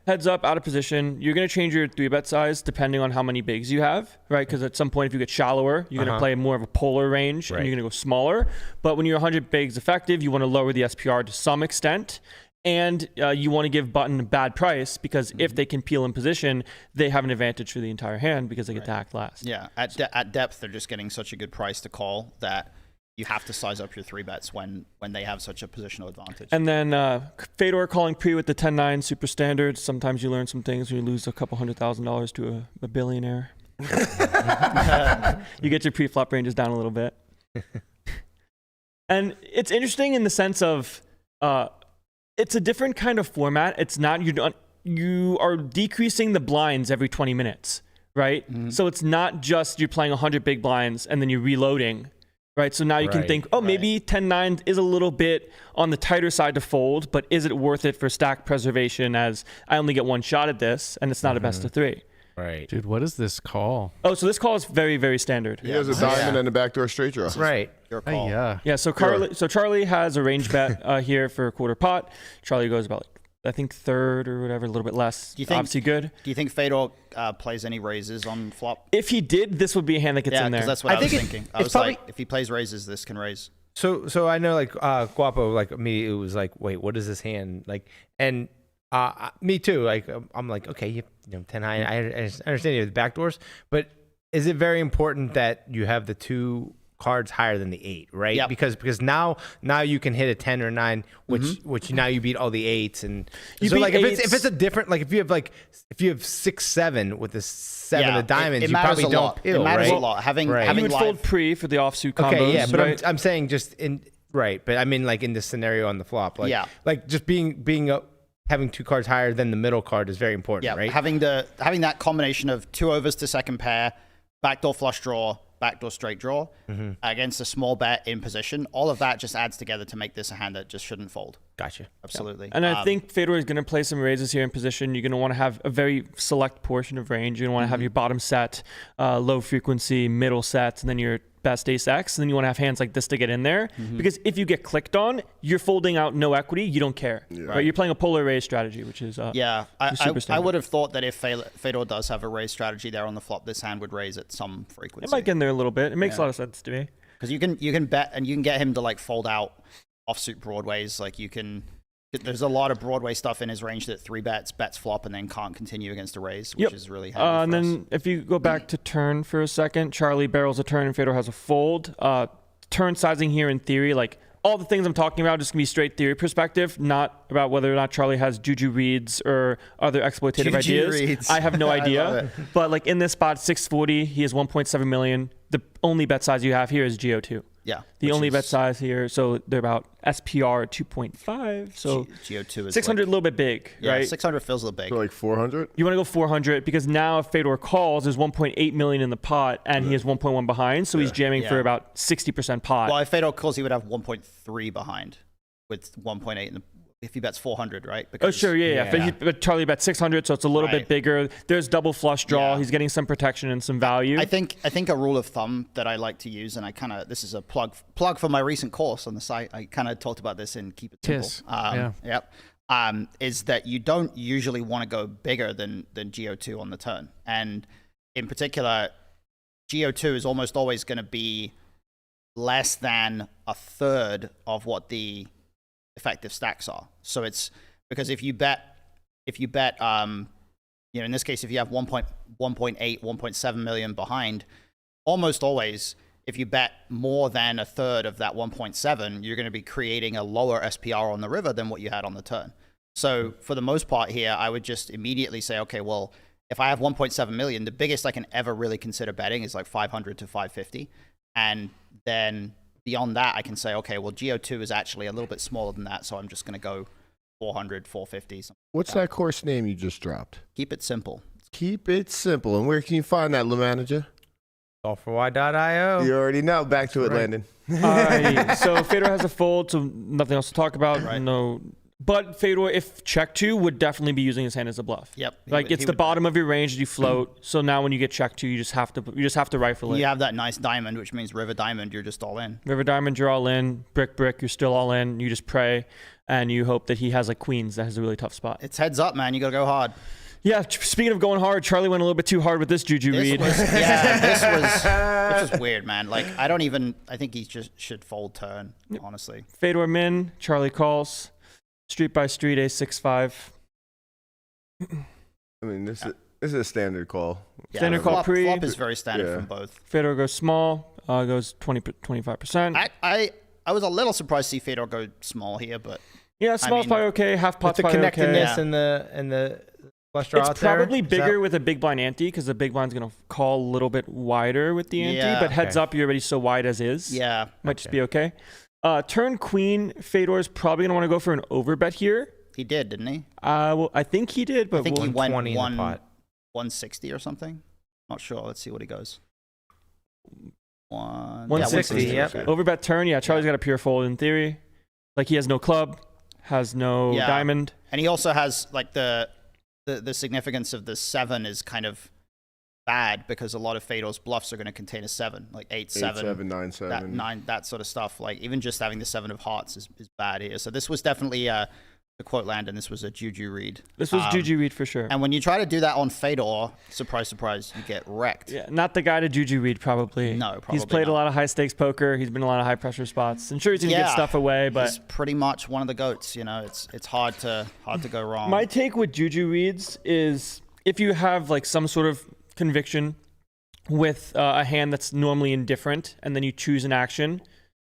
Heads up, out of position. You're going to change your 3-bet size depending on how many bigs you have, right? Because at some point, if you get shallower, you're going to play more of a polar range, and you're going to go smaller. But when you're 100 bigs effective, you want to lower the SPR to some extent. And you want to give button a bad price because if they can peel in position, they have an advantage for the entire hand because they get to act last.
Yeah, at depth, they're just getting such a good price to call that you have to size up your 3-bets when they have such a positional advantage.
And then Fedor calling pre with the 10-9 super standard. Sometimes you learn some things when you lose a couple $100,000 to a billionaire. You get your pre-flop ranges down a little bit. And it's interesting in the sense of it's a different kind of format. It's not you are decreasing the blinds every 20 minutes, right? Mm-hmm. So it's not just you're playing 100 big blinds and then you're reloading, right? So now you can think, maybe 10-9 is a little bit on the tighter side to fold, but is it worth it for stack preservation as I only get one shot at this and it's not a best of 3?
Right.
Dude, what is this call?
Oh, so this call is very, very standard.
He has a diamond and a backdoor straight draw.
Right.
Your call.
Yeah, so Charlie has a range bet here for a quarter pot. Charlie goes about, I think, third or whatever, a little bit less. Obviously good.
Do you think Fedor plays any raises on flop?
If he did, this would be a hand that gets in there.
Yeah, because that's what I was thinking. I was like, if he plays raises, this can raise.
So I know, like, Guapo, like, me, it was like, wait, what is this hand? Like, and me too. Like, I'm like, okay, you know, 10 high. I understand you have the backdoors, but is it very important that you have the 2 cards higher than the 8, right?
Yep.
Because now you can hit a 10 or 9, which now you beat all the 8s, and
You
so
beat
like
eights.
if it's a different, like if you have 6 7 with the 7 of diamonds,
it
you probably
matters a
don't
lot.
peel,
It matters
right?
a lot. Having
You would
live,
fold pre for the offsuit combos.
Okay, yeah, but
right?
I'm saying just in but I mean like in this scenario on the flop, like like just being having 2 cards higher than the middle card is very important, right?
Having that combination of 2 overs to second pair, backdoor flush draw, backdoor straight draw against a small bet in position, all of that just adds together to make this a hand that just shouldn't fold.
Gotcha.
Absolutely.
And I think Fedor is going to play some raises here in position. You're going to want to have a very select portion of range. You're going to want to have your bottom set, low frequency, middle sets, and then your best ace X. And then you want to have hands like this to get in there. Because if you get clicked on, you're folding out no equity. You don't care. Right? You're playing a polar raise strategy, which is
I would have thought that if Fedor does have a raise strategy there on the flop, this hand would raise at some frequency.
It might get in there a little bit. It makes a lot of sense to me.
Because you can bet and you can get him to like fold out offsuit broadways. Like there's a lot of Broadway stuff in his range that 3 bets flop and then can't continue against a raise, which is really handy
and then if you go back to turn for a second, Charlie barrels a turn and Fedor has a fold. Turn sizing here in theory, like all the things I'm talking about, just gonna be straight theory perspective, not about whether or not Charlie has juju reads or other exploitative ideas.
Reads.
I have no idea. But like in this spot, 640, he has 1.7 million. The only bet size you have here is GO2.
Yeah.
The only bet size here, so they're about SPR 2.5. So
GO2 is
600 a little bit big, right?
600 feels a little big.
So like 400?
You want to go 400 because now if Fedor calls, there's 1.8 million in the pot and he has 1.1 behind, so he's jamming for about 60% pot.
Well, if Fedor calls, he would have 1.3 behind with 1.8 in the. If he bets 400, right?
Because, But Charlie bets 600, so it's a little bit bigger. There's double flush draw. He's getting some protection and some value.
I think a rule of thumb that I like to use, and this is a plug for my recent course on the site. I kind of talked about this in Keep It Simple. Is that you don't usually want to go bigger than GO2 on the turn, and in particular, GO2 is almost always going to be less than a third of what the effective stacks are. So it's because if you bet, in this case, if you have 1.8, 1.7 million behind, almost always, if you bet more than a third of that 1.7, you're going to be creating a lower SPR on the river than what you had on the turn. So for the most part here, I would just immediately say, okay, well, if I have 1.7 million, the biggest I can ever really consider betting is like 500 to 550. And then beyond that, I can say, okay, well, GO2 is actually a little bit smaller than that, so I'm just going to go 400, 450.
What's that course name you just dropped?
Keep It Simple.
Keep It Simple. And where can you find that, Lamanna?
Allforwhy.io.
You already know. Back to it, Landon.
So Fedor has a fold, so nothing else to talk about. Right. No But Fedor, if check 2, would definitely be using his hand as a bluff.
Yep.
Like it's the bottom of your range that you float. So now when you get check 2, you just have to rifle it.
You have that nice diamond, which means river diamond. You're just all in.
River diamond, you're all in. Brick, you're still all in. You just pray, and you hope that he has like queens. That has a really tough spot.
It's heads up, man. You gotta go hard.
Yeah. Speaking of going hard, Charlie went a little bit too hard with this juju read.
This was weird, man. Like I think he just should fold turn. Honestly.
Fedor min. Charlie calls. Street by street, A6-5.
I mean, this is a standard call.
Yeah,
standard call pre.
Flop is very standard from both.
Fedor goes small, goes 25%.
I was a little surprised to see Fedor go small here, but
yeah, small's probably okay. Half pot's
with the
probably
connectedness
okay.
and the flush draw
It's
out there.
probably bigger with a big blind ante because the big blind's gonna call a little bit wider with the ante, but heads up, you're already so wide as is.
Yeah,
might just be okay. Turn queen, Fedor's probably gonna want to go for an overbet here.
He did, didn't he?
Well, I think he did, but
I think he went
160
or something. Not sure. Let's see what he goes.
160.
Yeah.
Overbet turn. Yeah, Charlie's got a pure fold in theory. Like he has no club, has no diamond,
and he also has like the significance of the 7 is kind of bad because a lot of Fedor's bluffs are going to contain a 7, like 8-7,
9-7,
9, that sort of stuff. Like even just having the 7 of hearts is bad here. So this was definitely to quote Landon, this was a juju read.
This was juju read for sure.
And when you try to do that on Fedor, surprise, surprise, you get wrecked.
Yeah, not the guy to juju read probably.
No, probably
he's played
not.
a lot of high stakes poker. He's been in a lot of high pressure spots. I'm sure he's gonna get stuff away, but
he's pretty much one of the goats. You know, it's hard to go wrong.
My take with juju reads is if you have like some sort of conviction with a hand that's normally indifferent, and then you choose an action,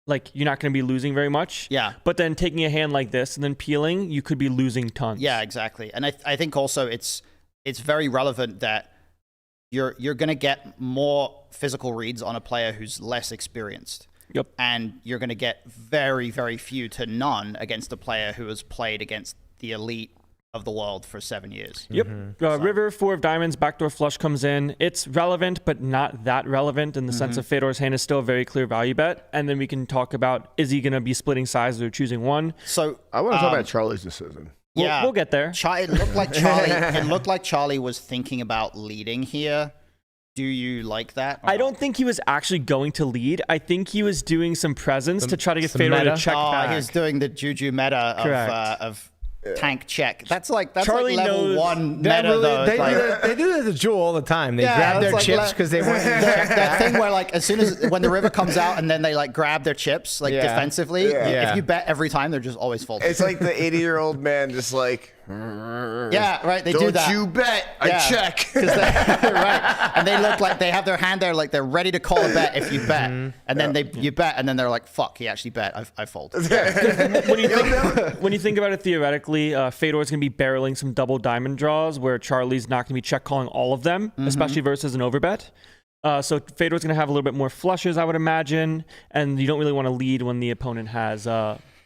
like you're not going to be losing very much.
Yeah.
But then taking a hand like this and then peeling, you could be losing tons.
Yeah, exactly. And I think also it's very relevant that you're going to get more physical reads on a player who's less experienced.
Yep.
And you're going to get very, very few to none against a player who has played against the elite of the world for 7 years.
Yep. River, 4 of diamonds, backdoor flush comes in. It's relevant, but not that relevant in the sense of Fedor's hand is still a very clear value bet. And then we can talk about, is he going to be splitting sizes or choosing one?
So
I want to talk about Charlie's decision.
We'll get there.
It looked like Charlie was thinking about leading here. Do you like that?
I don't think he was actually going to lead. I think he was doing some presence to try to get Fedor to check back.
He was doing the juju meta of tank check. That's
Charlie
like level
knows
1 meta though.
They do that to Jewel all the time. They grab their chips because they want
that thing where like as soon as when the river comes out and then they like grab their chips like defensively. If you bet every time, they're just always folding.
It's like the 80-year-old man just like
right. They do that.
Don't you bet? I check.
Right. And they look like they have their hand there like they're ready to call a bet if you bet. And then you bet and then they're like, fuck, he actually bet. I fold.
When you think about it theoretically, Fedor's going to be barreling some double diamond draws where Charlie's not going to be check calling all of them, especially versus an overbet. So Fedor's going to have a little bit more flushes, I would imagine, and you don't really want to lead when the opponent has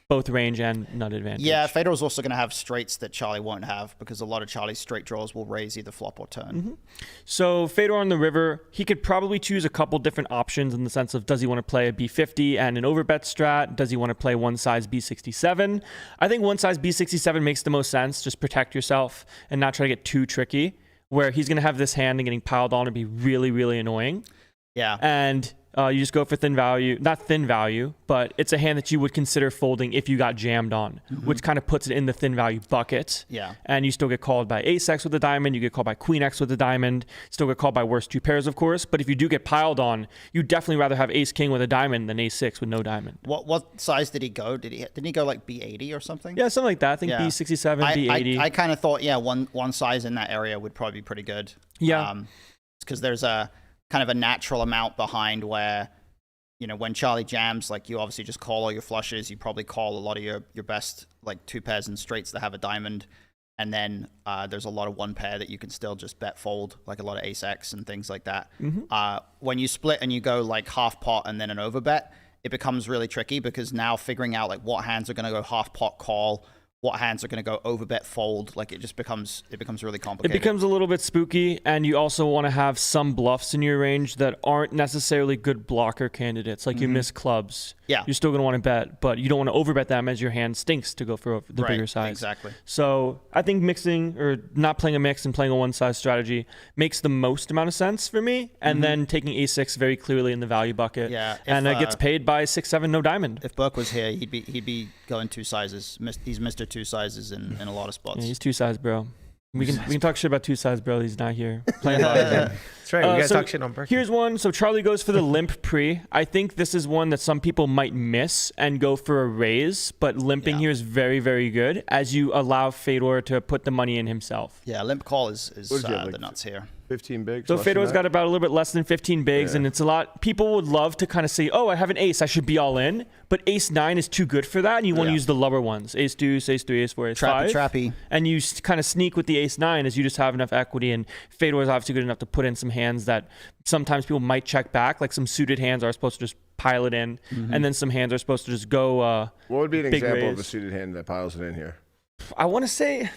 both range and nut advantage.
Yeah, Fedor's also going to have straights that Charlie won't have because a lot of Charlie's straight draws will raise either flop or turn.
So Fedor on the river, he could probably choose a couple different options in the sense of, does he want to play a B50 and an overbet strat? Does he want to play one size B67? I think one size B67 makes the most sense. Just protect yourself and not try to get too tricky, where he's going to have this hand and getting piled on and be really, really annoying.
Yeah.
And you just go for thin value, not thin value, but it's a hand that you would consider folding if you got jammed on, which kind of puts it in the thin value bucket.
Yeah.
And you still get called by ace X with a diamond, you get called by queen X with a diamond, still get called by worst 2 pairs, of course. But if you do get piled on, you'd definitely rather have ace king with a diamond than ace 6 with no diamond.
What size did he go? Didn't he go like B80 or something?
Yeah, something like that. I think B67, B80.
I kind of thought, one size in that area would probably be pretty good.
Yeah.
Because there's a kind of a natural amount behind where, you know, when Charlie jams, like you obviously just call all your flushes. You probably call a lot of your best like 2 pairs and straights that have a diamond. And then there's a lot of 1 pair that you can still just bet fold, like a lot of ace X and things like that. When you split and you go like half pot and then an overbet, it becomes really tricky because now figuring out like what hands are going to go half pot call, what hands are going to go overbet fold. Like it becomes really complicated.
It becomes a little bit spooky, and you also want to have some bluffs in your range that aren't necessarily good blocker candidates. Like you miss clubs.
Yeah.
You're still going to want to bet, but you don't want to overbet them as your hand stinks to go for the bigger size.
Exactly.
So I think mixing or not playing a mix and playing a one size strategy makes the most amount of sense for me. And then taking a6 very clearly in the value bucket.
Yeah.
And it gets paid by 6-7, no diamond.
If Burke was here, he'd be going 2 sizes. He's Mr. 2 sizes in a lot of spots.
Yeah, he's 2 size, bro. We can talk shit about 2 size, bro. He's not here. Playing bottom.
That's right. We gotta talk shit on Berkey.
Here's one. So Charlie goes for the limp pre. I think this is one that some people might miss and go for a raise, but limping here is very, very good as you allow Fedor to put the money in himself.
Yeah, limp call is the nuts here.
15 bigs.
So Fedor's got about a little bit less than 15 bigs, and it's a lot. People would love to kind of say, oh, I have an ace, I should be all in. But ace 9 is too good for that, and you want to use the lower ones. Ace deuce, ace 3, ace 4, ace 5.
Trappy.
And you kind of sneak with the ace 9 as you just have enough equity, and Fedor is obviously good enough to put in some hands that sometimes people might check back, like some suited hands are supposed to just pile it in, and then some hands are supposed to just go
what would be an example
raise.
of a suited hand that piles it in here?
I want to say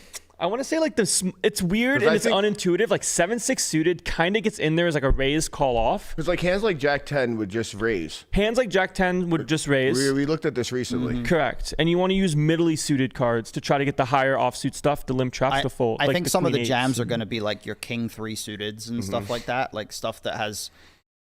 like it's weird and it's unintuitive. Like 7-6 suited kind of gets in there as like a raise call off.
Because like hands like Jack 10 would just raise.
Hands like Jack 10 would just raise.
We looked at this recently.
Correct. And you want to use middly suited cards to try to get the higher offsuit stuff, the limp traps to fold.
I
like
think some of the
queen
jams
eights.
are going to be like your king 3 suiteds and stuff like that. Like stuff that has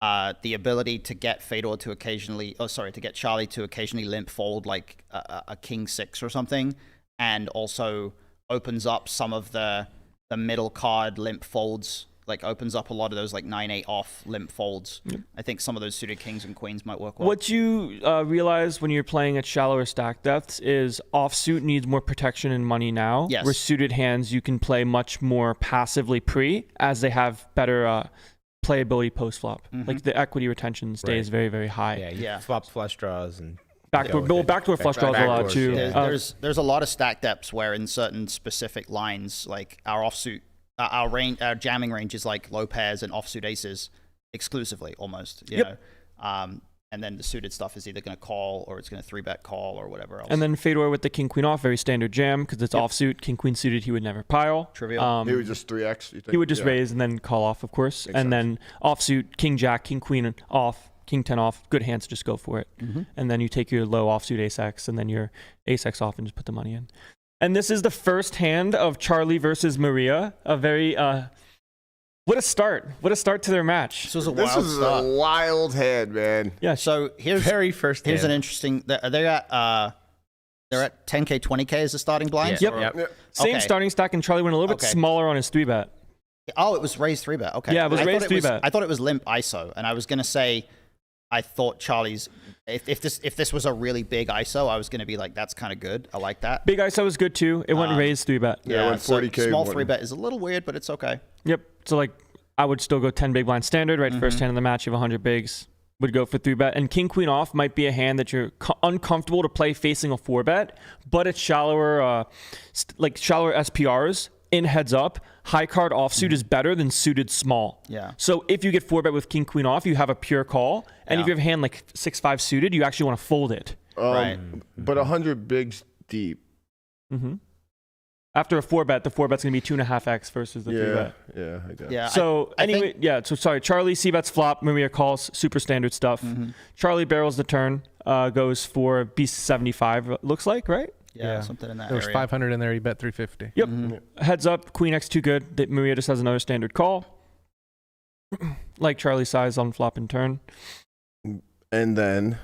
the ability to get Fedor to occasionally, to get Charlie to occasionally limp fold like a king 6 or something. And also opens up some of the middle card limp folds, like opens up a lot of those like 9-8 off limp folds. I think some of those suited kings and queens might work well.
What you realize when you're playing at shallower stack depths is offsuit needs more protection and money now.
Yes.
Where suited hands you can play much more passively pre as they have better playability post flop. Like the equity retention stays very, very high.
Yeah, you flop flush draws and
backdoor flush draws a lot too.
There's a lot of stack depths where in certain specific lines, like our offsuit, our jamming range is like low pairs and offsuit aces exclusively almost. You know, and then the suited stuff is either going to call or it's going to 3-bet call or whatever else.
And then Fedor with the king queen off, very standard jam because it's offsuit. King queen suited, he would never pile.
Trivial.
He would just 3x. You think?
He would just raise and then call off, of course.
Makes sense.
Then offsuit, king jack, king queen off. King 10 off, good hands, just go for it. And then you take your low offsuit ace-x and then your ace-x off and just put the money in. And this is the first hand of Charlie versus Maria. A very, what a start. What a start to their match.
This was a
wild hand, man.
Yeah.
So here's an interesting, they're at 10K, 20K as a starting blind?
Yep. Same starting stack, and Charlie went a little bit smaller on his 3-bet.
Oh, it was raised 3-bet. Okay.
Yeah, it was raised 3-bet.
I thought it was limp ISO, and I was going to say, I thought Charlie's, if this was a really big ISO, I was going to be like, that's kind of good. I like that.
Big ISO was good too. It went raised 3-bet.
Yeah, it went 40K.
So small 3-bet is a little weird, but it's okay.
Yep. So like, I would still go 10 big blind standard, right? First hand of the match, you have 100 bigs. Would go for 3-bet. And king queen off might be a hand that you're uncomfortable to play facing a 4-bet, but it's shallower, like shallower SPRs. In heads up, high card offsuit is better than suited small.
Yeah.
So if you get 4-bet with king queen off, you have a pure call. And if you have a hand like 6-5 suited, you actually want to fold it.
Right.
But 100 bigs deep.
After a 4-bet, the 4-bet's going to be 2.5x versus the 3-bet.
Yeah, I guess.
Yeah.
So anyway, so sorry. Charlie c-bets flop, Maria calls, super standard stuff. Charlie barrels the turn, goes for B75, looks like, right?
Yeah, something in that
There was
area.
500 in there. He bet 350.
Yep. Heads up, queen x too good. Maria just has another standard call. Like Charlie size on flop and turn.
And then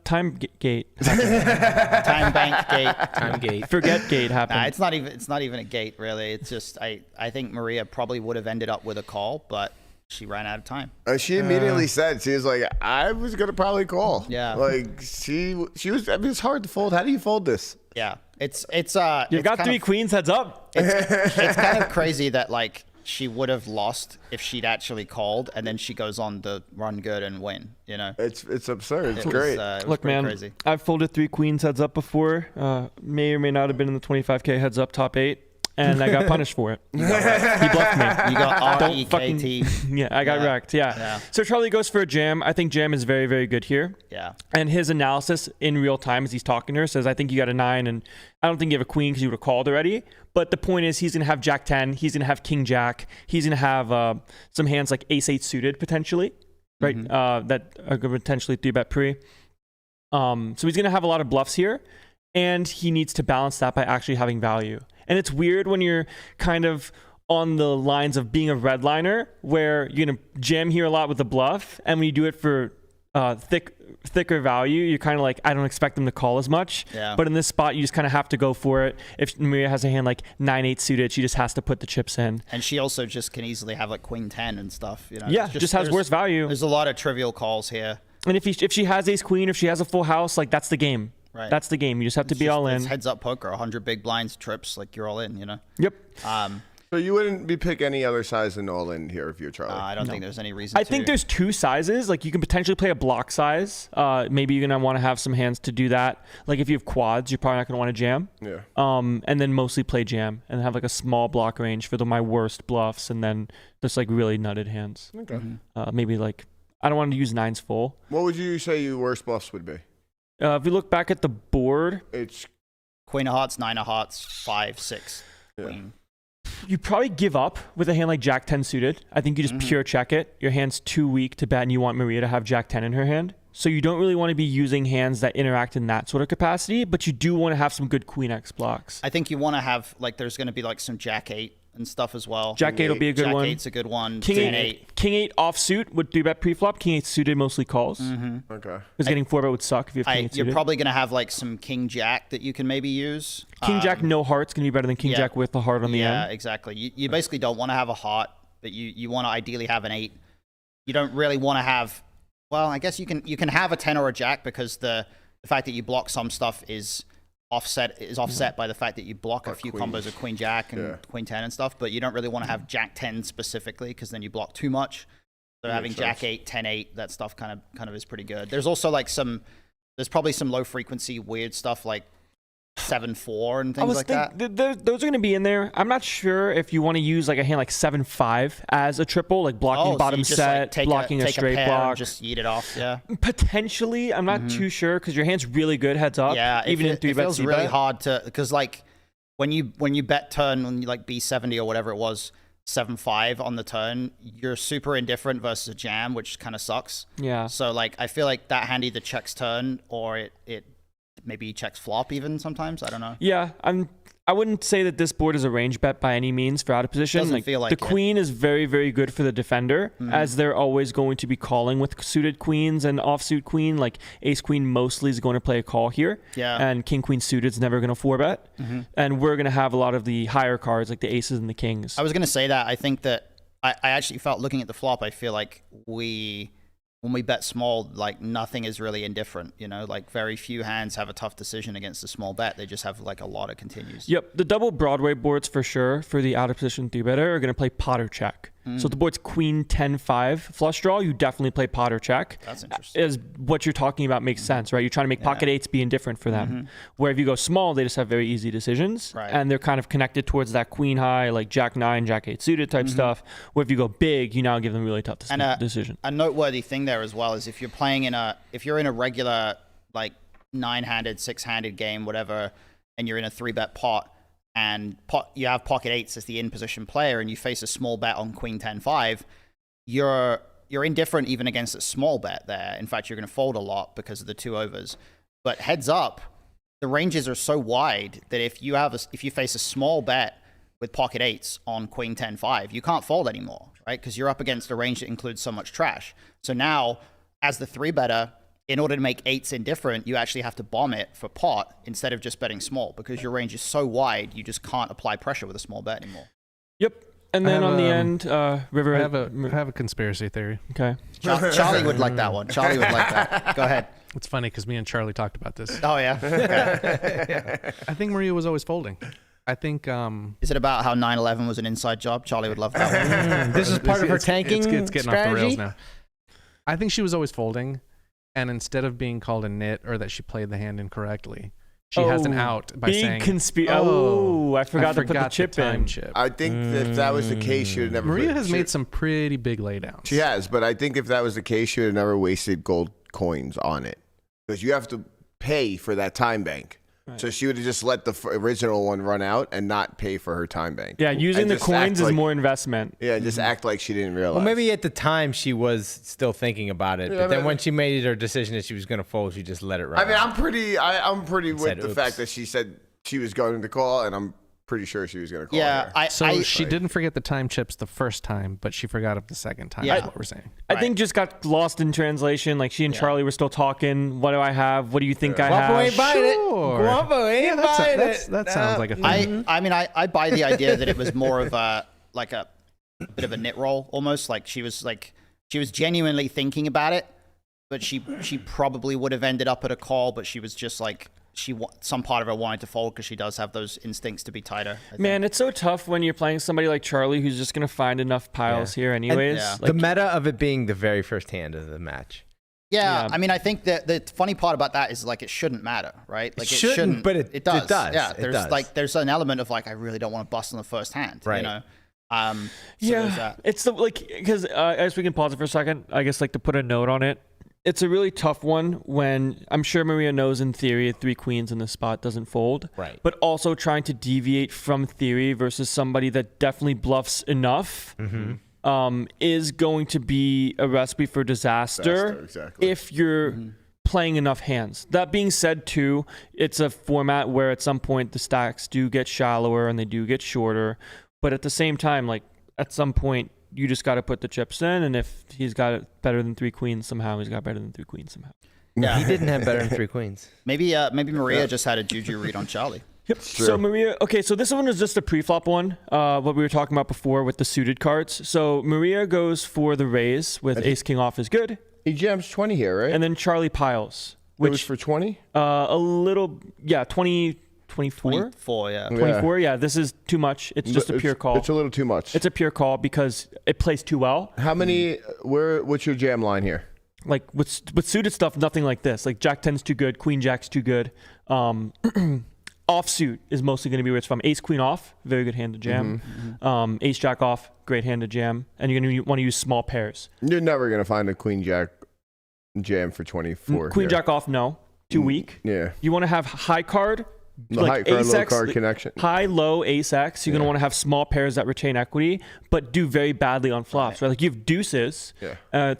time gate.
Time bank gate.
Time gate.
Forget gate happened.
Nah, it's not even a gate really. It's just I think Maria probably would have ended up with a call, but she ran out of time.
She immediately said, she was like, I was going to probably call.
Yeah.
Like, she was, I mean, it's hard to fold. How do you fold this?
Yeah. It's
You've got 3 queens, heads up.
It's kind of crazy that like she would have lost if she'd actually called, and then she goes on to run good and win, you know?
It's absurd. It's great.
It was
Look, man,
crazy.
I've folded 3 queens heads up before. May or may not have been in the 25K heads up top 8. and I got punished for it. He bluffed me.
You got R-E-K-T.
Yeah, I got wrecked. Yeah. So Charlie goes for a jam. I think jam is very, very good here.
Yeah.
And his analysis in real time as he's talking to her says, I think you got a 9, and I don't think you have a queen because you would have called already. But the point is, he's going to have Jack 10. He's going to have King Jack. He's going to have some hands like Ace 8 suited potentially, right? That are going to potentially 3-bet pre. So he's going to have a lot of bluffs here, and he needs to balance that by actually having value. And it's weird when you're kind of on the lines of being a redliner, where you're going to jam here a lot with the bluff, and when you do it for thicker value, you're kind of like, I don't expect them to call as much.
Yeah.
But in this spot, you just kind of have to go for it. If Maria has a hand like 9-8 suited, she just has to put the chips in.
And she also just can easily have like Queen 10 and stuff.
Yeah, just has worse value.
There's a lot of trivial calls here.
And if she has Ace Queen, if she has a full house, like that's the game.
Right.
That's the game. You just have to be all in.
It's heads up poker, 100 big blinds, trips, like you're all in,
Yep.
So you wouldn't be pick any other size than all in here if you're Charlie?
I don't think there's any reason
I think there's 2 sizes. Like you can potentially play a block size. Maybe you're going to want to have some hands to do that. Like if you have quads, you're probably not going to want to jam.
Yeah.
And then mostly play jam and have like a small block range for my worst bluffs, and then just like really nutted hands.
Okay.
Maybe like, I don't want to use 9s full.
What would you say your worst bluffs would be?
If you look back at the board,
it's
Queen of Hearts, 9 of Hearts, 5, 6, Queen.
You probably give up with a hand like Jack 10 suited. I think you just pure check it. Your hand's too weak to bet, and you want Maria to have Jack 10 in her hand. So you don't really want to be using hands that interact in that sort of capacity, but you do want to have some good Queen X blocks.
I think you want to have, like, there's going to be like some Jack 8 and stuff as well.
Jack 8 will be a good one.
Jack 8's a good one.
King 8 offsuit would do bet preflop. King 8 suited mostly calls.
okay.
Because getting 4-bet would suck if you have King 8 suited.
You're probably going to have like some King Jack that you can maybe use.
King Jack no heart's going to be better than King Jack with the heart on the end.
Yeah, exactly. You basically don't want to have a heart, but you want to ideally have an 8. You don't really want to have, well, I guess you can have a 10 or a Jack, because the fact that you block some stuff is offset by the fact that you block a few combos of Queen Jack and Queen 10 and stuff, but you don't really want to have Jack 10 specifically, because then you block too much. So having Jack 8, 10 8, that stuff kind of is pretty good. There's also like there's probably some low frequency weird stuff like 7-4 and things like that.
Those are going to be in there. I'm not sure if you want to use like a hand like 7-5 as a triple, like blocking bottom set, like blocking a straight block,
and just eat it off. Yeah,
potentially. I'm not too sure, because your hand's really good heads up.
Yeah,
even in 3-bet.
It feels really hard to, because like when you bet turn, when you like B70 or whatever it was, 7-5 on the turn, you're super indifferent versus a jam, which kind of sucks.
Yeah.
So like I feel like that hand either checks turn or it maybe checks flop even sometimes. I don't know.
Yeah, I wouldn't say that this board is a range bet by any means for out of position.
Doesn't feel like
the queen is very, very good for the defender, as they're always going to be calling with suited queens and offsuit queen. Like ace queen mostly is going to play a call here.
Yeah.
And king queen suited is never going to 4-bet. And we're going to have a lot of the higher cards like the aces and the kings.
I was going to say that. I think that I actually felt, looking at the flop, I feel like when we bet small, like nothing is really indifferent, like very few hands have a tough decision against a small bet. They just have like a lot of continues.
Yep. The double Broadway boards for sure for the out of position 3-better are going to play pot or check. So if the board's queen 10-5 flush draw, you definitely play pot or check.
That's interesting.
As what you're talking about makes sense, right? You're trying to make pocket 8s be indifferent for them. Where if you go small, they just have very easy decisions.
Right.
And they're kind of connected towards that queen high, like Jack 9, Jack 8 suited type stuff. Where if you go big, you now give them really tough decision.
A noteworthy thing there as well is if you're in a regular like 9-handed, 6-handed game, whatever, and you're in a 3-bet pot, and you have pocket 8s as the in-position player, and you face a small bet on queen 10-5, you're indifferent even against a small bet there. In fact, you're going to fold a lot because of the 2 overs. But heads up, the ranges are so wide that if you face a small bet with pocket 8s on queen 10-5, you can't fold anymore, right? Because you're up against a range that includes so much trash. So now, as the 3-better, in order to make 8s indifferent, you actually have to bomb it for pot instead of just betting small, because your range is so wide, you just can't apply pressure with a small bet anymore.
Yep. And then on the end, River...
I have a conspiracy theory.
Okay.
Charlie would like that one. Charlie would like that. Go ahead.
It's funny because me and Charlie talked about this.
Oh, yeah? Okay.
I think Maria was always folding. I think...
Is it about how 9/11 was an inside job? Charlie would love that one.
This is part of her tanking
it's getting
strategy?
off the rails now. I think she was always folding. And instead of being called a nit or that she played the hand incorrectly, she has an out by saying,
I forgot to put the chip in.
Chip.
I think if that was the case, she would never.
Maria has made some pretty big laydowns.
She has, but I think if that was the case, she would have never wasted gold coins on it because you have to pay for that time bank. Right. So she would have just let the original one run out and not pay for her time bank.
Yeah, using the coins is more investment.
Yeah, just act like she didn't realize.
Well, maybe at the time she was still thinking about it, but then when she made her decision that she was going to fold, she just let it run.
I mean, I'm pretty with
said,
the fact that she said she was going to call, and I'm pretty sure she was going to call.
Yeah,
so she didn't forget the time chips the first time, but she forgot it the second time.
Yeah.
Is what we're saying.
I think just got lost in translation. Like she and Charlie were still talking. What do I have? What do you think I have?
Ain't buying it. Guapo ain't buying it.
That sounds like a thing.
I mean, I buy the idea that it was more of a bit of a knit roll almost. Like she was genuinely thinking about it, but she probably would have ended up at a call, but she was just like. Some part of her wanted to fold because she does have those instincts to be tighter.
Man, it's so tough when you're playing somebody like Charlie who's just going to find enough piles here anyways.
The meta of it being the very first hand of the match.
Yeah, I mean, I think that the funny part about that is like it shouldn't matter, right? Like it shouldn't,
but it does. It does.
Yeah, there's an element of like I really don't want to bust on the first hand,
right?
You know.
It's because I guess we can pause it for a second. I guess like to put a note on it. It's a really tough one when I'm sure Maria knows in theory 3 queens in the spot doesn't fold.
Right.
But also trying to deviate from theory versus somebody that definitely bluffs enough is going to be a recipe for disaster
exactly.
if you're playing enough hands. That being said too, it's a format where at some point the stacks do get shallower and they do get shorter. But at the same time, like at some point, you just got to put the chips in, and if he's got it better than 3 queens somehow, he's got better than 3 queens somehow.
Yeah,
he didn't have better than 3 queens.
Maybe Maria just had a juju read on Charlie.
Yep. So Maria, okay, so this one is just a pre-flop one, what we were talking about before with the suited cards. So Maria goes for the raise with ace king off is good.
He jams 20 here, right?
And then Charlie piles,
which was for 20.
A little, 24.
24, yeah.
24, yeah. This is too much. It's just a pure call.
It's a little too much.
It's a pure call because it plays too well.
How many? What's your jam line here?
Like with suited stuff, nothing like this. Like Jack 10's too good, Queen Jack's too good. Offsuit is mostly going to be where it's from. Ace Queen off, very good hand to jam. Ace Jack off, great hand to jam. And you're going to want to use small pairs.
You're never going to find a Queen Jack jam for 24.
Queen Jack off, no. Too weak.
Yeah.
You want to have high card.
The
like
high card,
ace
low
X,
card connection.
High, low, ace X. You're going to want to have small pairs that retain equity, but do very badly on flops. Right? Like you have deuces,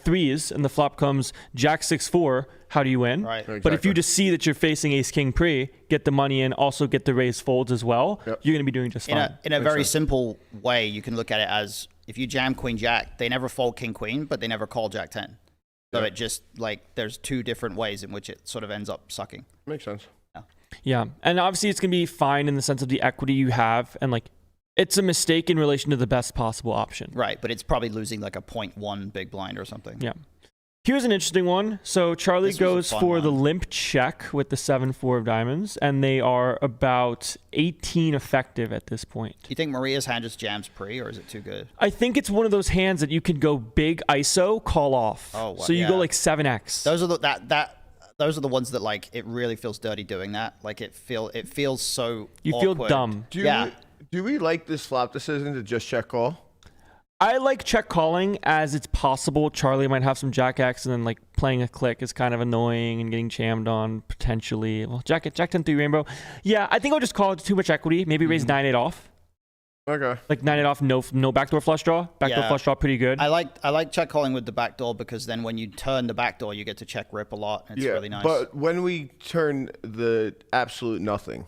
threes, and the flop comes Jack 6-4. How do you win?
Right.
Exactly.
But if you just see that you're facing ace king pre, get the money in, also get the raise folds as well, you're going to be doing just fine.
In a very simple way, you can look at it as if you jam Queen Jack, they never fold King Queen, but they never call Jack 10. So it just like there's 2 different ways in which it sort of ends up sucking.
Makes sense.
Yeah, and obviously it's going to be fine in the sense of the equity you have, and like it's a mistake in relation to the best possible option.
Right, but it's probably losing like a 0.1 big blind or something.
Yeah. Here's an interesting one. So Charlie goes for the limp check with the 7-4 of diamonds, and they are about 18 effective at this point.
Do you think Maria's hand just jams pre, or is it too good?
I think it's one of those hands that you can go big ISO, call off.
Oh, wow.
So you go like 7x.
Those are those are the ones that like it really feels dirty doing that. Like it feels so
you
awkward.
Feel dumb.
Do we like this flop decision to just check call?
I like check calling as it's possible Charlie might have some Jack X and then like playing a click is kind of annoying and getting jammed on potentially. Well, Jack 10-3 rainbow. Yeah, I think I'll just call it too much equity. Maybe raise 9-8 off.
Okay.
Like 9-8 off, no backdoor flush draw. Backdoor flush draw, pretty good.
I like check calling with the backdoor because then when you turn the backdoor, you get to check rip a lot. It's really nice.
But when we turn the absolute nothing,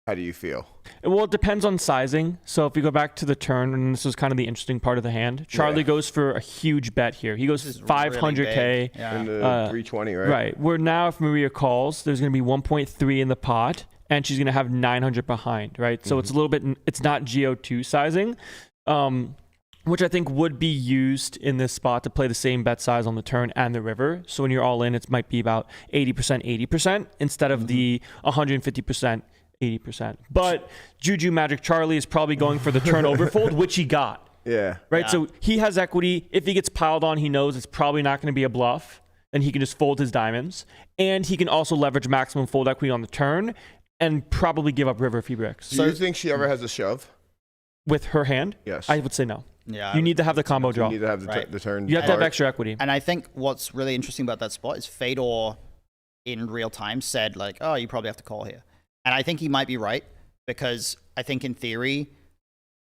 how do you feel?
Well, it depends on sizing. So if you go back to the turn, and this is kind of the interesting part of the hand, Charlie goes for a huge bet here. He goes 500K.
In the 320, right?
Right. Where now if Maria calls, there's going to be 1.3 in the pot, and she's going to have 900 behind, right? So it's a little bit, it's not GO2 sizing, which I think would be used in this spot to play the same bet size on the turn and the river. So when you're all in, it might be about 80% instead of the 150%. 80%. But Juju Magic Charlie is probably going for the turnover fold, which he got.
Yeah.
Right?
Yeah.
So he has equity. If he gets piled on, he knows it's probably not going to be a bluff. And he can just fold his diamonds. And he can also leverage maximum fold equity on the turn. and probably give up river a few bricks.
Do you think she ever has a shove?
With her hand?
Yes.
I would say no.
Yeah,
you need to have the combo draw.
You need to have the turn.
You have to have extra equity.
And I think what's really interesting about that spot is Fedor in real time said like, oh, you probably have to call here. And I think he might be right, because I think in theory,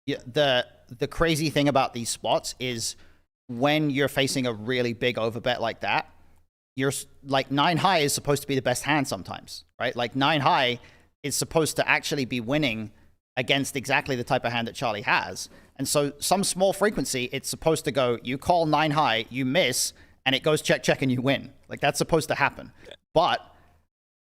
the crazy thing about these spots is when you're facing a really big overbet like that, you're like 9 high is supposed to be the best hand sometimes, right? Like 9 high is supposed to actually be winning against exactly the type of hand that Charlie has. And so some small frequency, it's supposed to go, you call 9 high, you miss, and it goes check, check, and you win. Like that's supposed to happen. But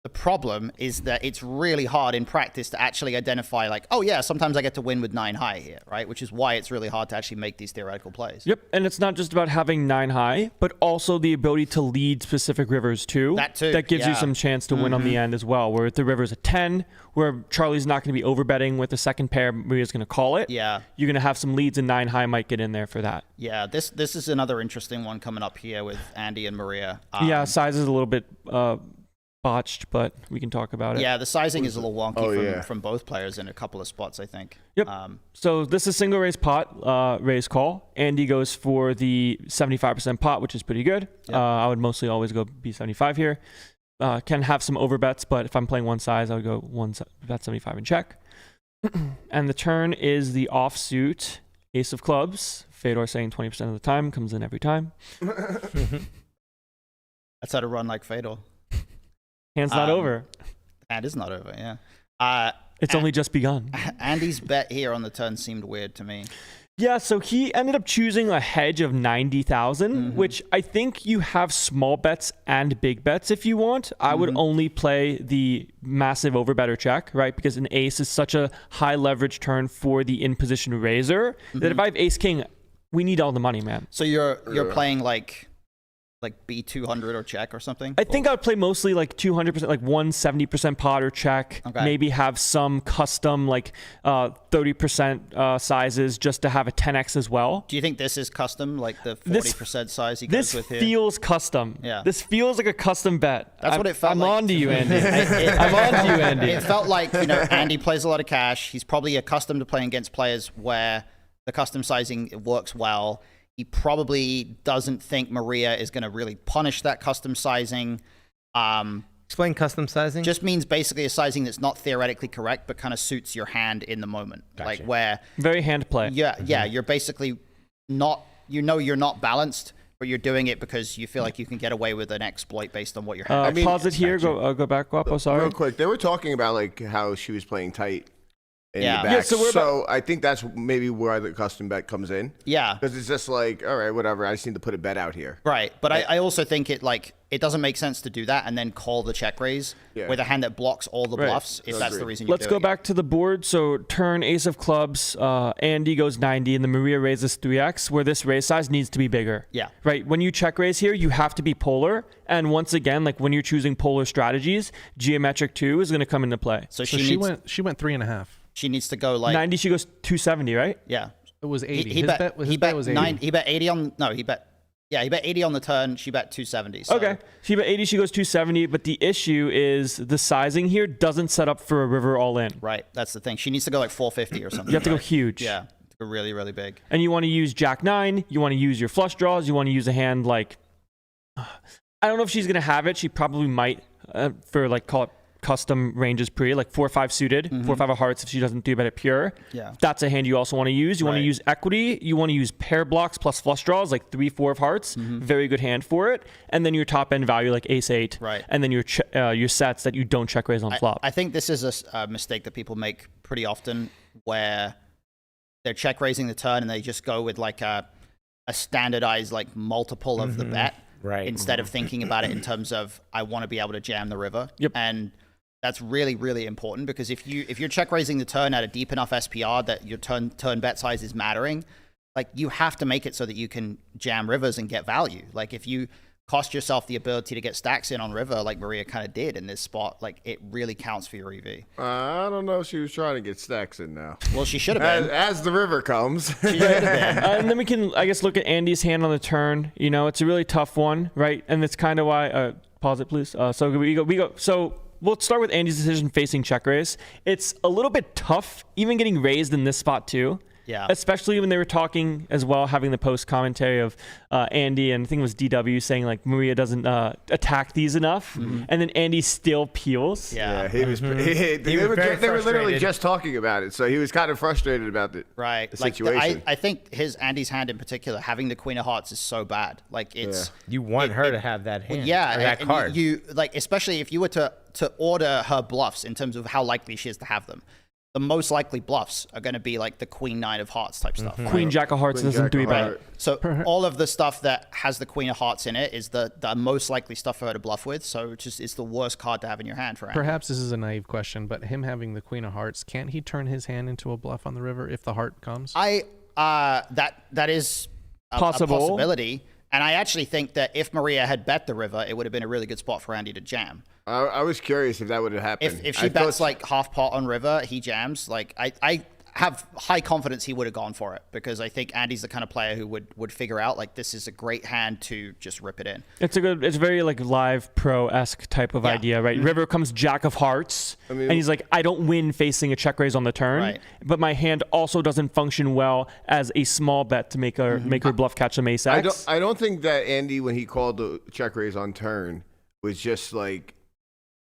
the problem is that it's really hard in practice to actually identify like, oh yeah, sometimes I get to win with 9 high here, right? Which is why it's really hard to actually make these theoretical plays.
Yep, and it's not just about having 9 high, but also the ability to lead specific rivers too.
That too.
That gives you some chance to win on the end as well, where if the river's a 10, where Charlie's not going to be overbetting with the second pair, Maria's going to call it.
Yeah.
You're going to have some leads, and 9 high might get in there for that.
Yeah, this is another interesting one coming up here with Andy and Maria.
Yeah, size is a little bit botched, but we can talk about it.
Yeah, the sizing is a little wonky from both players in a couple of spots, I think.
Yep. So this is single raise pot, raise call. Andy goes for the 75% pot, which is pretty good. Yep. I would mostly always go B75 here. Can have some overbets, but if I'm playing one size, I would go bet 75 and check. And the turn is the offsuit ace of clubs. Fedor saying 20% of the time, comes in every time.
That's how to run like Fedor.
Hand's not over.
Hand is not over, yeah.
It's only just begun.
Andy's bet here on the turn seemed weird to me.
Yeah, so he ended up choosing a hedge of 90,000, which I think you have small bets and big bets if you want. I would only play the massive overbet or check, right? Because an ace is such a high leverage turn for the in position raiser that if I have ace king, we need all the money, man.
So you're playing like B200 or check or something?
I think I would play mostly like 200%, like 170% pot or check. Okay. Maybe have some custom like 30% sizes just to have a 10x as well.
Do you think this is custom, like the 40% size he goes with here?
This feels custom.
Yeah.
This feels like a custom bet.
That's what it felt like.
I'm on to you, Andy. I'm on to you, Andy.
It felt like, Andy plays a lot of cash. He's probably accustomed to playing against players where the custom sizing works well. He probably doesn't think Maria is going to really punish that custom sizing.
Explain custom sizing.
Just means basically a sizing that's not theoretically correct, but kind of suits your hand in the moment.
Gotcha.
Like where...
Very hand play.
Yeah, you're basically not... you're not balanced, but you're doing it because you feel like you can get away with an exploit based on what your hand...
Pause it here. Go back up. Oh, sorry.
Real quick. They were talking about like how she was playing tight. In the back.
Yeah, so
I think that's maybe where the custom bet comes in.
Yeah.
Because it's just like, all right, whatever. I just need to put a bet out here.
Right. But I also think it doesn't make sense to do that and then call the check raise with a hand that blocks all the bluffs if that's the reason you're
Let's go back to the board. So turn ace of clubs, Andy goes 90, and the Maria raises 3x, where this raise size needs to be bigger.
Yeah.
Right. When you check raise here, you have to be polar. And once again, like when you're choosing polar strategies, geometric 2 is going to come into play.
So she went 3.5.
She needs to go like
90. She goes 270, right?
Yeah.
It was 80.
He bet
was 80.
He bet 80 on. No, he bet 80 on the turn. She bet 270. So.
Okay. She bet 80. She goes 270. But the issue is the sizing here doesn't set up for a river all in.
Right. That's the thing. She needs to go like 450 or something.
You have to go huge.
Yeah. To go really, really big.
And you want to use Jack 9. You want to use your flush draws. You want to use a hand like. I don't know if she's gonna have it. She probably might for like call it custom ranges pre, like 4-5 suited, 4-5 of hearts if she doesn't do bet it pure.
Yeah.
That's a hand you also want to use. You want to use equity. You want to use pair blocks plus flush draws, like 3-4 of hearts. Very good hand for it. And then your top end value, like ace 8.
Right.
And then your sets that you don't check raise on flop.
I think this is a mistake that people make pretty often where they're check raising the turn and they just go with like a standardized like multiple of the bet.
Right.
Instead of thinking about it in terms of I want to be able to jam the river.
Yep.
And that's really, really important because if you're check raising the turn at a deep enough SPR that your turn bet size is mattering, like you have to make it so that you can jam rivers and get value. Like if you cost yourself the ability to get stacks in on river like Maria kind of did in this spot, like it really counts for your EV.
I don't know if she was trying to get stacks in now.
Well, she should have been.
As the river comes.
She should have been.
And then we can, I guess, look at Andy's hand on the turn. You know, it's a really tough one, right? And it's kind of why, pause it, please. So we go. So we'll start with Andy's decision facing check raise. It's a little bit tough, even getting raised in this spot too.
Yeah.
Especially when they were talking as well, having the post commentary of Andy, and I think it was DW saying like Maria doesn't attack these enough, and then Andy still peels.
Yeah, he was. They were literally just talking about it, so he was kind of frustrated about the situation.
I think Andy's hand in particular, having the Queen of Hearts, is so bad. Like it's
you want her to have that hand.
Yeah,
or that card.
You like, especially if you were to order her bluffs in terms of how likely she is to have them. The most likely bluffs are going to be like the Queen 9 of Hearts type stuff.
Queen Jack of Hearts doesn't 3-bet.
So all of the stuff that has the Queen of Hearts in it is the most likely stuff for her to bluff with. So it's the worst card to have in your hand for Andy.
Perhaps this is a naive question, but him having the Queen of Hearts, can't he turn his hand into a bluff on the river if the heart comes?
That is a possibility. And I actually think that if Maria had bet the river, it would have been a really good spot for Andy to jam.
I was curious if that would have happened.
If she bets like half pot on river, he jams. Like I have high confidence he would have gone for it, because I think Andy's the kind of player who would figure out like this is a great hand to just rip it in.
It's very like live pro-esque type of idea, right? River comes Jack of Hearts, and he's like, I don't win facing a check raise on the turn, but my hand also doesn't function well as a small bet to make her bluff catch some ace X.
I don't think that Andy, when he called the check raise on turn, was just like,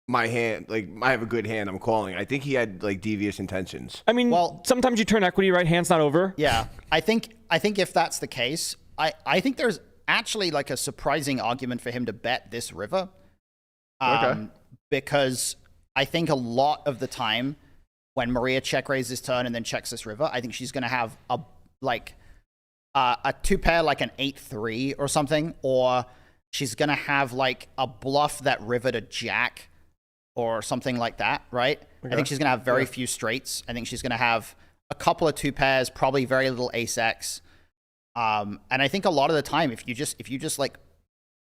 my hand, like I have a good hand, I'm calling. I think he had like devious intentions.
I mean, sometimes you turn equity, right? Hand's not over.
Yeah, I think if that's the case, I think there's actually like a surprising argument for him to bet this river. Because I think a lot of the time when Maria check raises turn and then checks this river, I think she's going to have a 2-pair like an 8-3 or something, or she's going to have like a bluff that river to jack or something like that, right? I think she's going to have very few straights. I think she's going to have a couple of 2-pairs, probably very little ace X. And I think a lot of the time, if you just like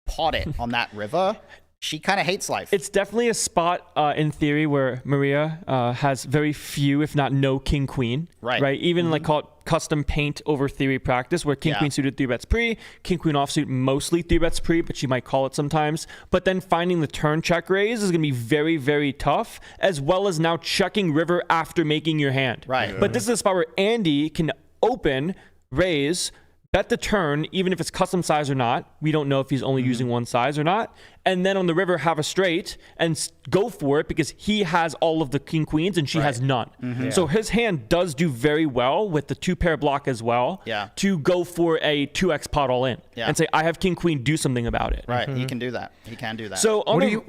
pot it on that river, she kind of hates life.
It's definitely a spot in theory where Maria has very few, if not no, king queen. Right. Even like call it custom paint over theory practice, where king queen suited 3-bets pre, king queen offsuit mostly 3-bets pre, but she might call it sometimes. But then finding the turn check raise is going to be very, very tough, as well as now checking river after making your hand.
Right.
But this is a spot where Andy can open, raise, bet the turn, even if it's custom size or not. We don't know if he's only using one size or not. And then on the river, have a straight and go for it, because he has all of the king queens and she has none. So his hand does do very well with the 2-pair block as well to go for a 2x pot all in and say, I have king queen, do something about it.
Right. He can do that. He can do that.
So
what do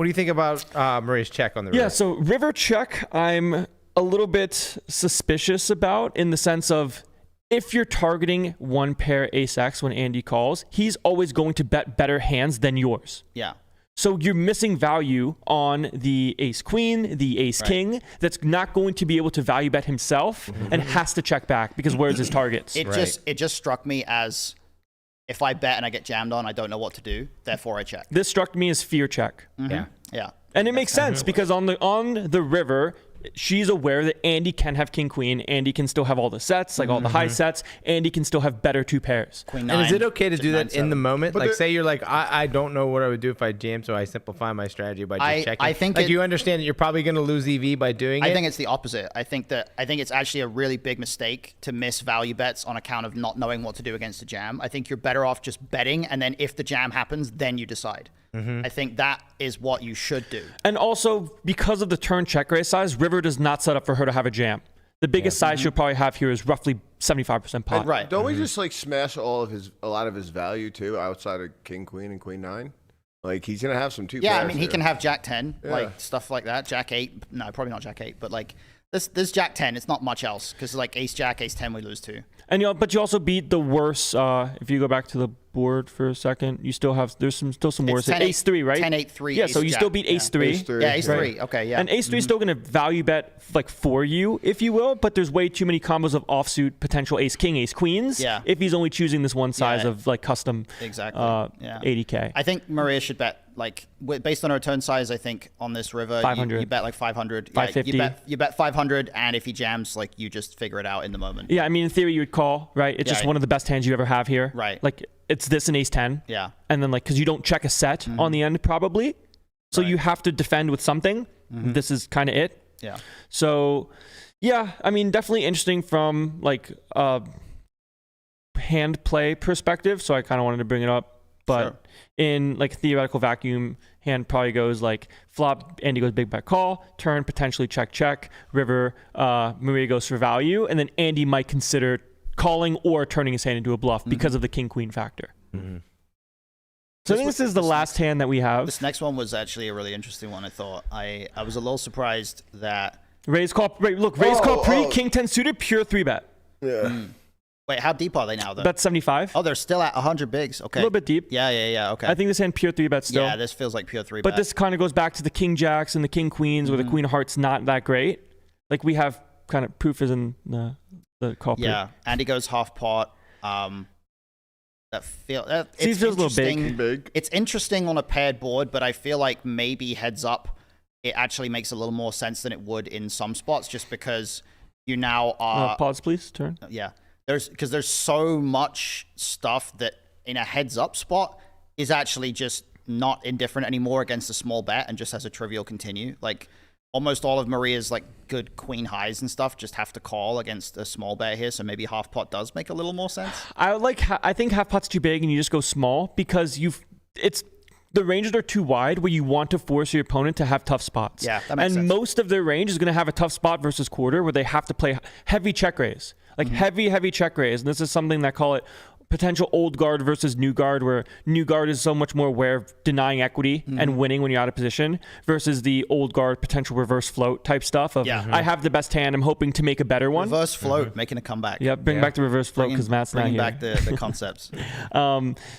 you think about Maria's check on the river?
Yeah, so river check, I'm a little bit suspicious about, in the sense of, if you're targeting 1-pair ace X when Andy calls, he's always going to bet better hands than yours.
Yeah.
So you're missing value on the ace queen, the ace king, that's not going to be able to value bet himself and has to check back, because where's his targets?
It just struck me as, if I bet and I get jammed on, I don't know what to do, therefore I check.
This struck me as fear check.
Yeah.
And it makes sense, because on the river, she's aware that Andy can have king queen. Andy can still have all the sets, like all the high sets. Andy can still have better 2-pairs.
Queen
9, and is it okay to do that
9,
in the moment? But like, say you're like, I don't know what I would do if I jam, so I simplify my strategy by just checking.
I think
like, you understand that you're probably going to lose EV by doing it.
I think it's the opposite. I think it's actually a really big mistake to miss value bets on account of not knowing what to do against a jam. I think you're better off just betting, and then if the jam happens, then you decide. I think that is what you should do.
And also, because of the turn check raise size, river does not set up for her to have a jam. The biggest size she'll probably have here is roughly 75% pot.
Right.
Don't we just like smash a lot of his value too, outside of king queen and queen 9? Like, he's gonna have some 2
Yeah,
pairs
I mean, he
here.
can have jack 10, like stuff like that. Jack 8, no, probably not jack 8, but like this jack 10, it's not much else, because like ace jack, ace 10 we lose to.
And but you also beat the worst. If you go back to the board for a second, you still have still some worse. Ace 3, right?
10, 8, 3.
Yeah, so you still beat ace 3.
Yeah, ace 3. Okay, yeah.
And ace 3 is still going to value bet like for you, if you will. But there's way too many combos of offsuit potential ace king, ace queens.
Yeah.
If he's only choosing this one size of like custom.
Exactly.
80K.
I think Maria should bet like based on her turn size. I think on this river,
500.
You bet like 500.
550.
Yeah, you bet 500, and if he jams, like you just figure it out in the moment.
Yeah, I mean, in theory, you would call, right? It's just one of the best hands you ever have here.
Right.
Like, it's this and ace 10.
Yeah.
And then, like, because you don't check a set on the end, probably. So you have to defend with something. This is kind of it.
Yeah.
So, yeah, I mean, definitely interesting from like hand play perspective. So I kind of wanted to bring it up. But in like theoretical vacuum, hand probably goes like flop, Andy goes big bet call, turn, potentially check, river, Maria goes for value, and then Andy might consider calling or turning his hand into a bluff because of the king-queen factor. So I think this is the last hand that we have.
This next one was actually a really interesting one, I thought. I was a little surprised that...
Raise call, raise call pre, king 10 suited, pure 3-bet.
Yeah.
Wait, how deep are they now, though?
Bet 75.
Oh, they're still at 100 bigs. Okay.
A little bit deep.
Yeah, okay.
I think this hand pure 3-bet still.
Yeah, this feels like pure 3-bet.
But this kind of goes back to the king jacks and the king queens where the queen of hearts not that great. Like we have kind of proof is in the call pre.
Yeah, Andy goes half pot. It feels a
little big.
It's interesting on a paired board, but I feel like maybe heads up, it actually makes a little more sense than it would in some spots, just because you now are...
pause, please. Turn.
Yeah. There's so much stuff that in a heads up spot is actually just not indifferent anymore against a small bet and just has a trivial continue. Like almost all of Maria's like good queen highs and stuff just have to call against a small bet here. So maybe half pot does make a little more sense.
I think half pot's too big and you just go small because the ranges are too wide where you want to force your opponent to have tough spots.
Yeah, that makes sense.
Most of their range is going to have a tough spot versus quarter where they have to play heavy check raise. Like heavy check raise. And this is something that call it potential old guard versus new guard, where new guard is so much more aware of denying equity and winning when you're out of position versus the old guard potential reverse float type stuff of I have the best hand, I'm hoping to make a better one.
Reverse float, making a comeback.
Yeah, bring back the reverse float because Matt's not here.
Bringing back the concepts.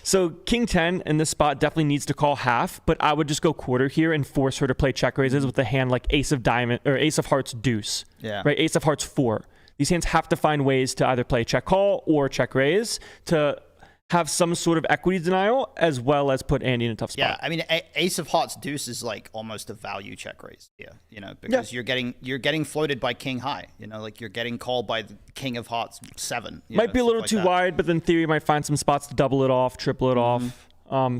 So king 10 in this spot definitely needs to call half, but I would just go quarter here and force her to play check raises with a hand like ace of diamond or ace of hearts deuce.
Yeah.
Right, ace of hearts 4. These hands have to find ways to either play check call or check raise to have some sort of equity denial as well as put Andy in a tough spot.
Yeah, I mean, ace of hearts deuce is like almost a value check raise here, because you're getting floated by king high, like you're getting called by the king of hearts 7.
Might be a little too wide, but in theory might find some spots to double it off, triple it off.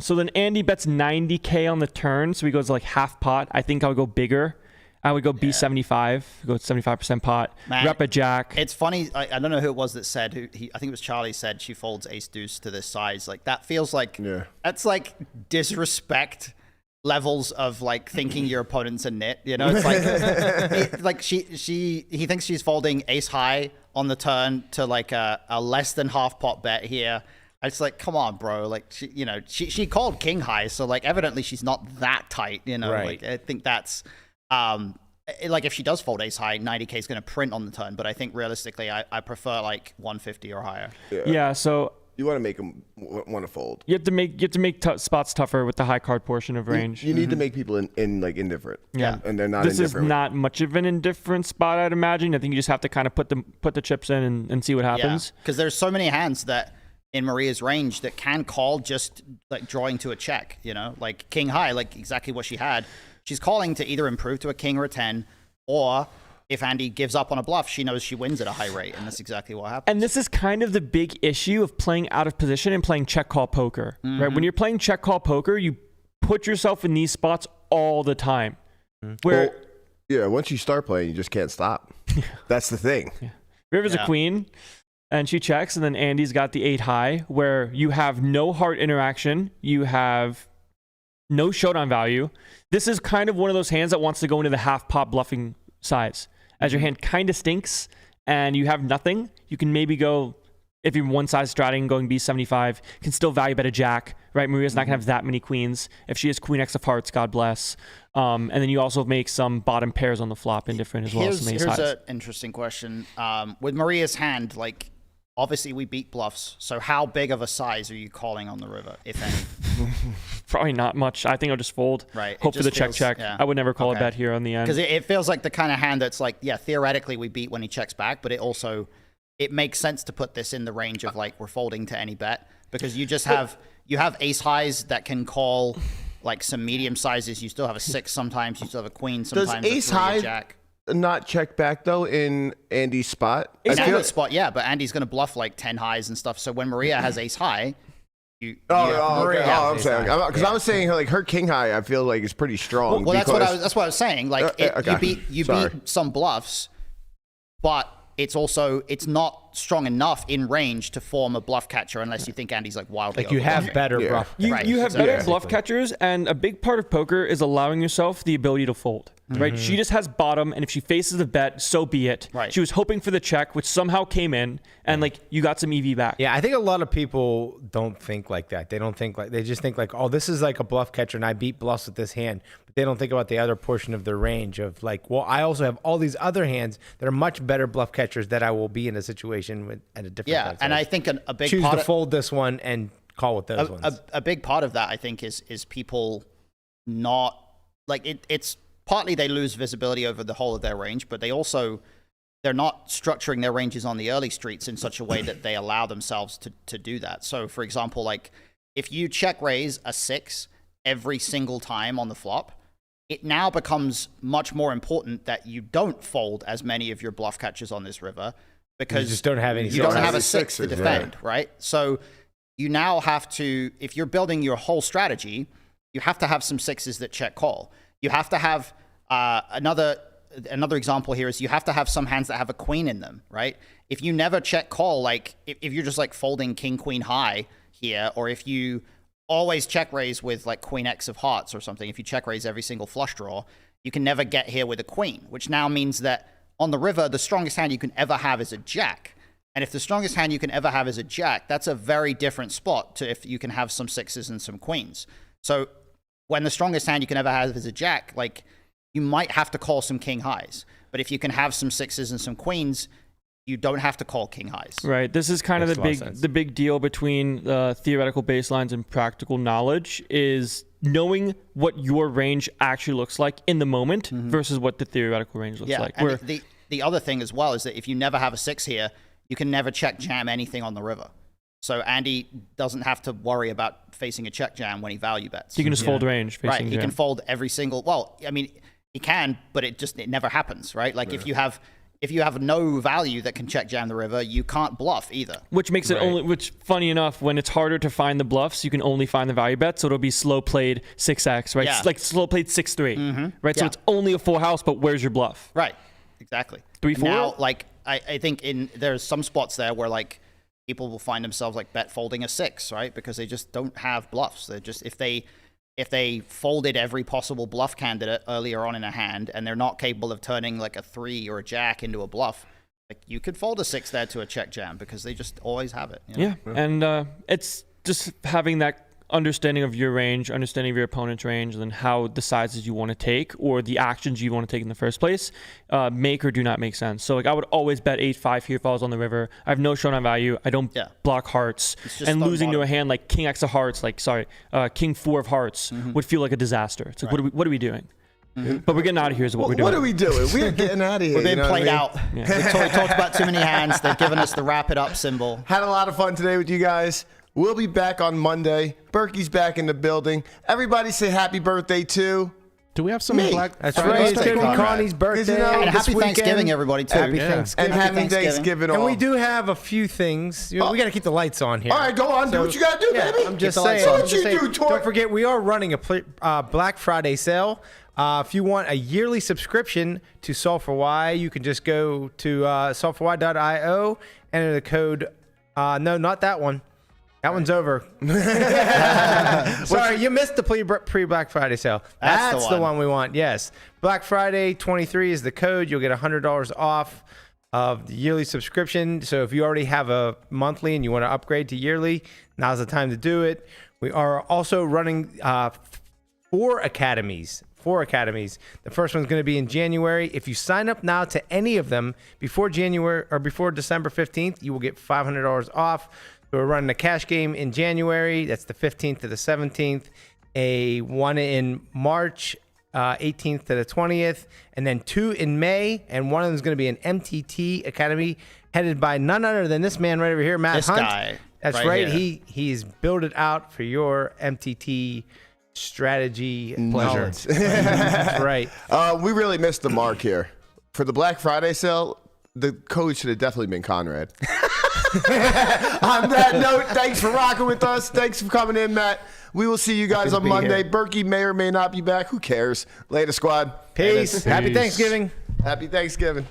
So then Andy bets 90K on the turn, so he goes like half pot. I think I would go bigger. I would go B75, go 75% pot, rep a jack.
It's funny, I don't know who it was that said, I think it was Charlie said she folds ace deuce to this size. Like that feels like, that's like disrespect levels of like thinking your opponent's a nit, It's like, he thinks she's folding ace high on the turn to like a less than half pot bet here. It's like, come on, bro. Like she called king high. So like evidently she's not that tight,
Right.
Like I think that's, like if she does fold ace high, 90K is going to print on the turn, but I think realistically I prefer like 150 or higher.
Yeah, so
you want to make them want to fold.
You have to make spots tougher with the high card portion of range.
You need to make people in like indifferent.
Yeah,
and they're not.
This is not much of an indifferent spot, I'd imagine. I think you just have to kind of put the chips in and see what happens.
Because there's so many hands that in Maria's range that can call just like drawing to a check. Like king high, like exactly what she had. She's calling to either improve to a king or a 10, or if Andy gives up on a bluff, she knows she wins at a high rate, and that's exactly what happens.
And this is kind of the big issue of playing out of position and playing check call poker, right? When you're playing check call poker, you put yourself in these spots all the time.
Once you start playing, you just can't stop. That's the thing.
River's a queen, and she checks, and then Andy's got the 8 high, where you have no heart interaction, you have no showdown value. This is kind of one of those hands that wants to go into the half pot bluffing size. As your hand kind of stinks and you have nothing, you can maybe go, if you're one size stratting going B75, can still value bet a jack, right? Maria's not gonna have that many queens. If she has queen X of hearts, God bless. And then you also make some bottom pairs on the flop indifferent as well.
Here's an interesting question. With Maria's hand, like, obviously we beat bluffs, so how big of a size are you calling on the river, if any?
Probably not much. I think I'll just fold.
Right.
Hope for the check. Yeah. I would never call a bet here on the end.
Because it feels like the kind of hand that's like, theoretically we beat when he checks back, but it makes sense to put this in the range of like we're folding to any bet, because you just have ace highs that can call like some medium sizes. You still have a 6 sometimes. You still have a queen sometimes.
Does ace high jack not check back though in Andy's spot?
In Andy's spot, yeah, but Andy's going to bluff like 10 highs and stuff. So when Maria has ace high,
I'm saying because I was saying like her king high, I feel like is pretty strong.
Well, that's what I was saying. Like you beat some bluffs, but it's not strong enough in range to form a bluff catcher unless you think Andy's like wildly.
Like you have better bluff.
You have better bluff catchers, and a big part of poker is allowing yourself the ability to fold. Right? She just has bottom, and if she faces the bet, so be it.
Right.
She was hoping for the check, which somehow came in, and like you got some EV back.
Yeah, I think a lot of people don't think like that. They just think like, oh, this is like a bluff catcher, and I beat bluffs with this hand. But they don't think about the other portion of their range of like, well, I also have all these other hands that are much better bluff catchers that I will be in a situation with at a different.
Yeah, and I think a big
choose
part
to fold this one and call with those ones.
A big part of that, I think, is people not like it's. Partly they lose visibility over the whole of their range, but they're not structuring their ranges on the early streets in such a way that they allow themselves to do that. So, for example, like if you check raise a 6 every single time on the flop, it now becomes much more important that you don't fold as many of your bluff catchers on this river because
you just don't have any.
You don't have a 6 to defend, right? So you now have to, if you're building your whole strategy, you have to have some 6s that check call. You have to have another example here is you have to have some hands that have a queen in them, right? If you never check call, like if you're just like folding king, queen high here, or if you always check raise with like queen X of hearts or something, if you check raise every single flush draw, you can never get here with a queen, which now means that on the river, the strongest hand you can ever have is a jack. And if the strongest hand you can ever have is a jack, that's a very different spot to if you can have some 6s and some queens. So when the strongest hand you can ever have is a jack, like you might have to call some king highs. But if you can have some 6s and some queens, you don't have to call king highs.
Right. This is kind of the big deal between theoretical baselines and practical knowledge is knowing what your range actually looks like in the moment versus what the theoretical range looks like.
And the other thing as well is that if you never have a 6 here, you can never check jam anything on the river. So Andy doesn't have to worry about facing a check jam when he value bets.
He can just fold range facing
jam. He can fold every single, well, I mean, he can, but it never happens, right? Like if you have no value that can check jam the river, you can't bluff either.
Which makes it which funny enough, when it's harder to find the bluffs, you can only find the value bets. So it'll be slow played 6x, right?
Yeah.
Like slow played 6-3, right? So it's only a full house, but where's your bluff?
Right, exactly.
3-4?
Now, like, I think there's some spots there where like people will find themselves like bet folding a 6, right? Because they just don't have bluffs. They're just, if they folded every possible bluff candidate earlier on in a hand and they're not capable of turning like a 3 or a jack into a bluff, like you could fold a 6 there to a check jam because they just always have it. You know?
Yeah, and it's just having that understanding of your range, understanding of your opponent's range, and then how the sizes you want to take or the actions you want to take in the first place make or do not make sense. So like I would always bet 8-5 here if I was on the river. I have no showdown value. I don't block hearts, and losing to a hand like king X of hearts, king 4 of hearts would feel like a disaster. It's like what are we doing? But we're getting out of here is what we're doing.
What are we doing? We're getting out of here.
We're being played out. Yeah. We talked about too many hands. They've given us the wrap it up symbol.
Had a lot of fun today with you guys. We'll be back on Monday. Berkey's back in the building. Everybody say happy birthday to...
Do we have some Black
That's
Friday
right. It's
stuff?
going to be Connie's birthday.
You know,
and happy Thanksgiving, everybody, too.
Happy Thanksgiving.
And happy Thanksgiving.
And we do have a few things. We got to keep the lights on here.
All right, go on. Do what you got to do, baby.
I'm just
saying.
saying.
What you do, Tor?
Don't forget, we are running a Black Friday sale. If you want a yearly subscription to Solve for Why, you can just go to solveforwhy.io, enter the code. No, not that one. That one's over. Sorry, you missed the pre-Black Friday sale. That's the one we want, yes. Black Friday 23 is the code. You'll get $100 off of the yearly subscription. So if you already have a monthly and you want to upgrade to yearly, now's the time to do it. We are also running 4 academies. 4 academies. The first one's going to be in January. If you sign up now to any of them before January or before December 15th, you will get $500 off. So we're running a cash game in January. That's the 15th to the 17th. One in March, 18th to the 20th, and then 2 in May. And one of them is going to be an MTT Academy headed by none other than this man right over here, Matt Hunt.
Guy.
That's right. He's built it out for your MTT strategy
pleasure.
That's right.
We really missed the mark here. For the Black Friday sale, the code should have definitely been Conrad. On that note, thanks for rocking with us. Thanks for coming in, Matt. We will see you guys on Monday. Berkey may or may not be back. Who cares? Later, squad.
Peace. Happy Thanksgiving.
Happy Thanksgiving.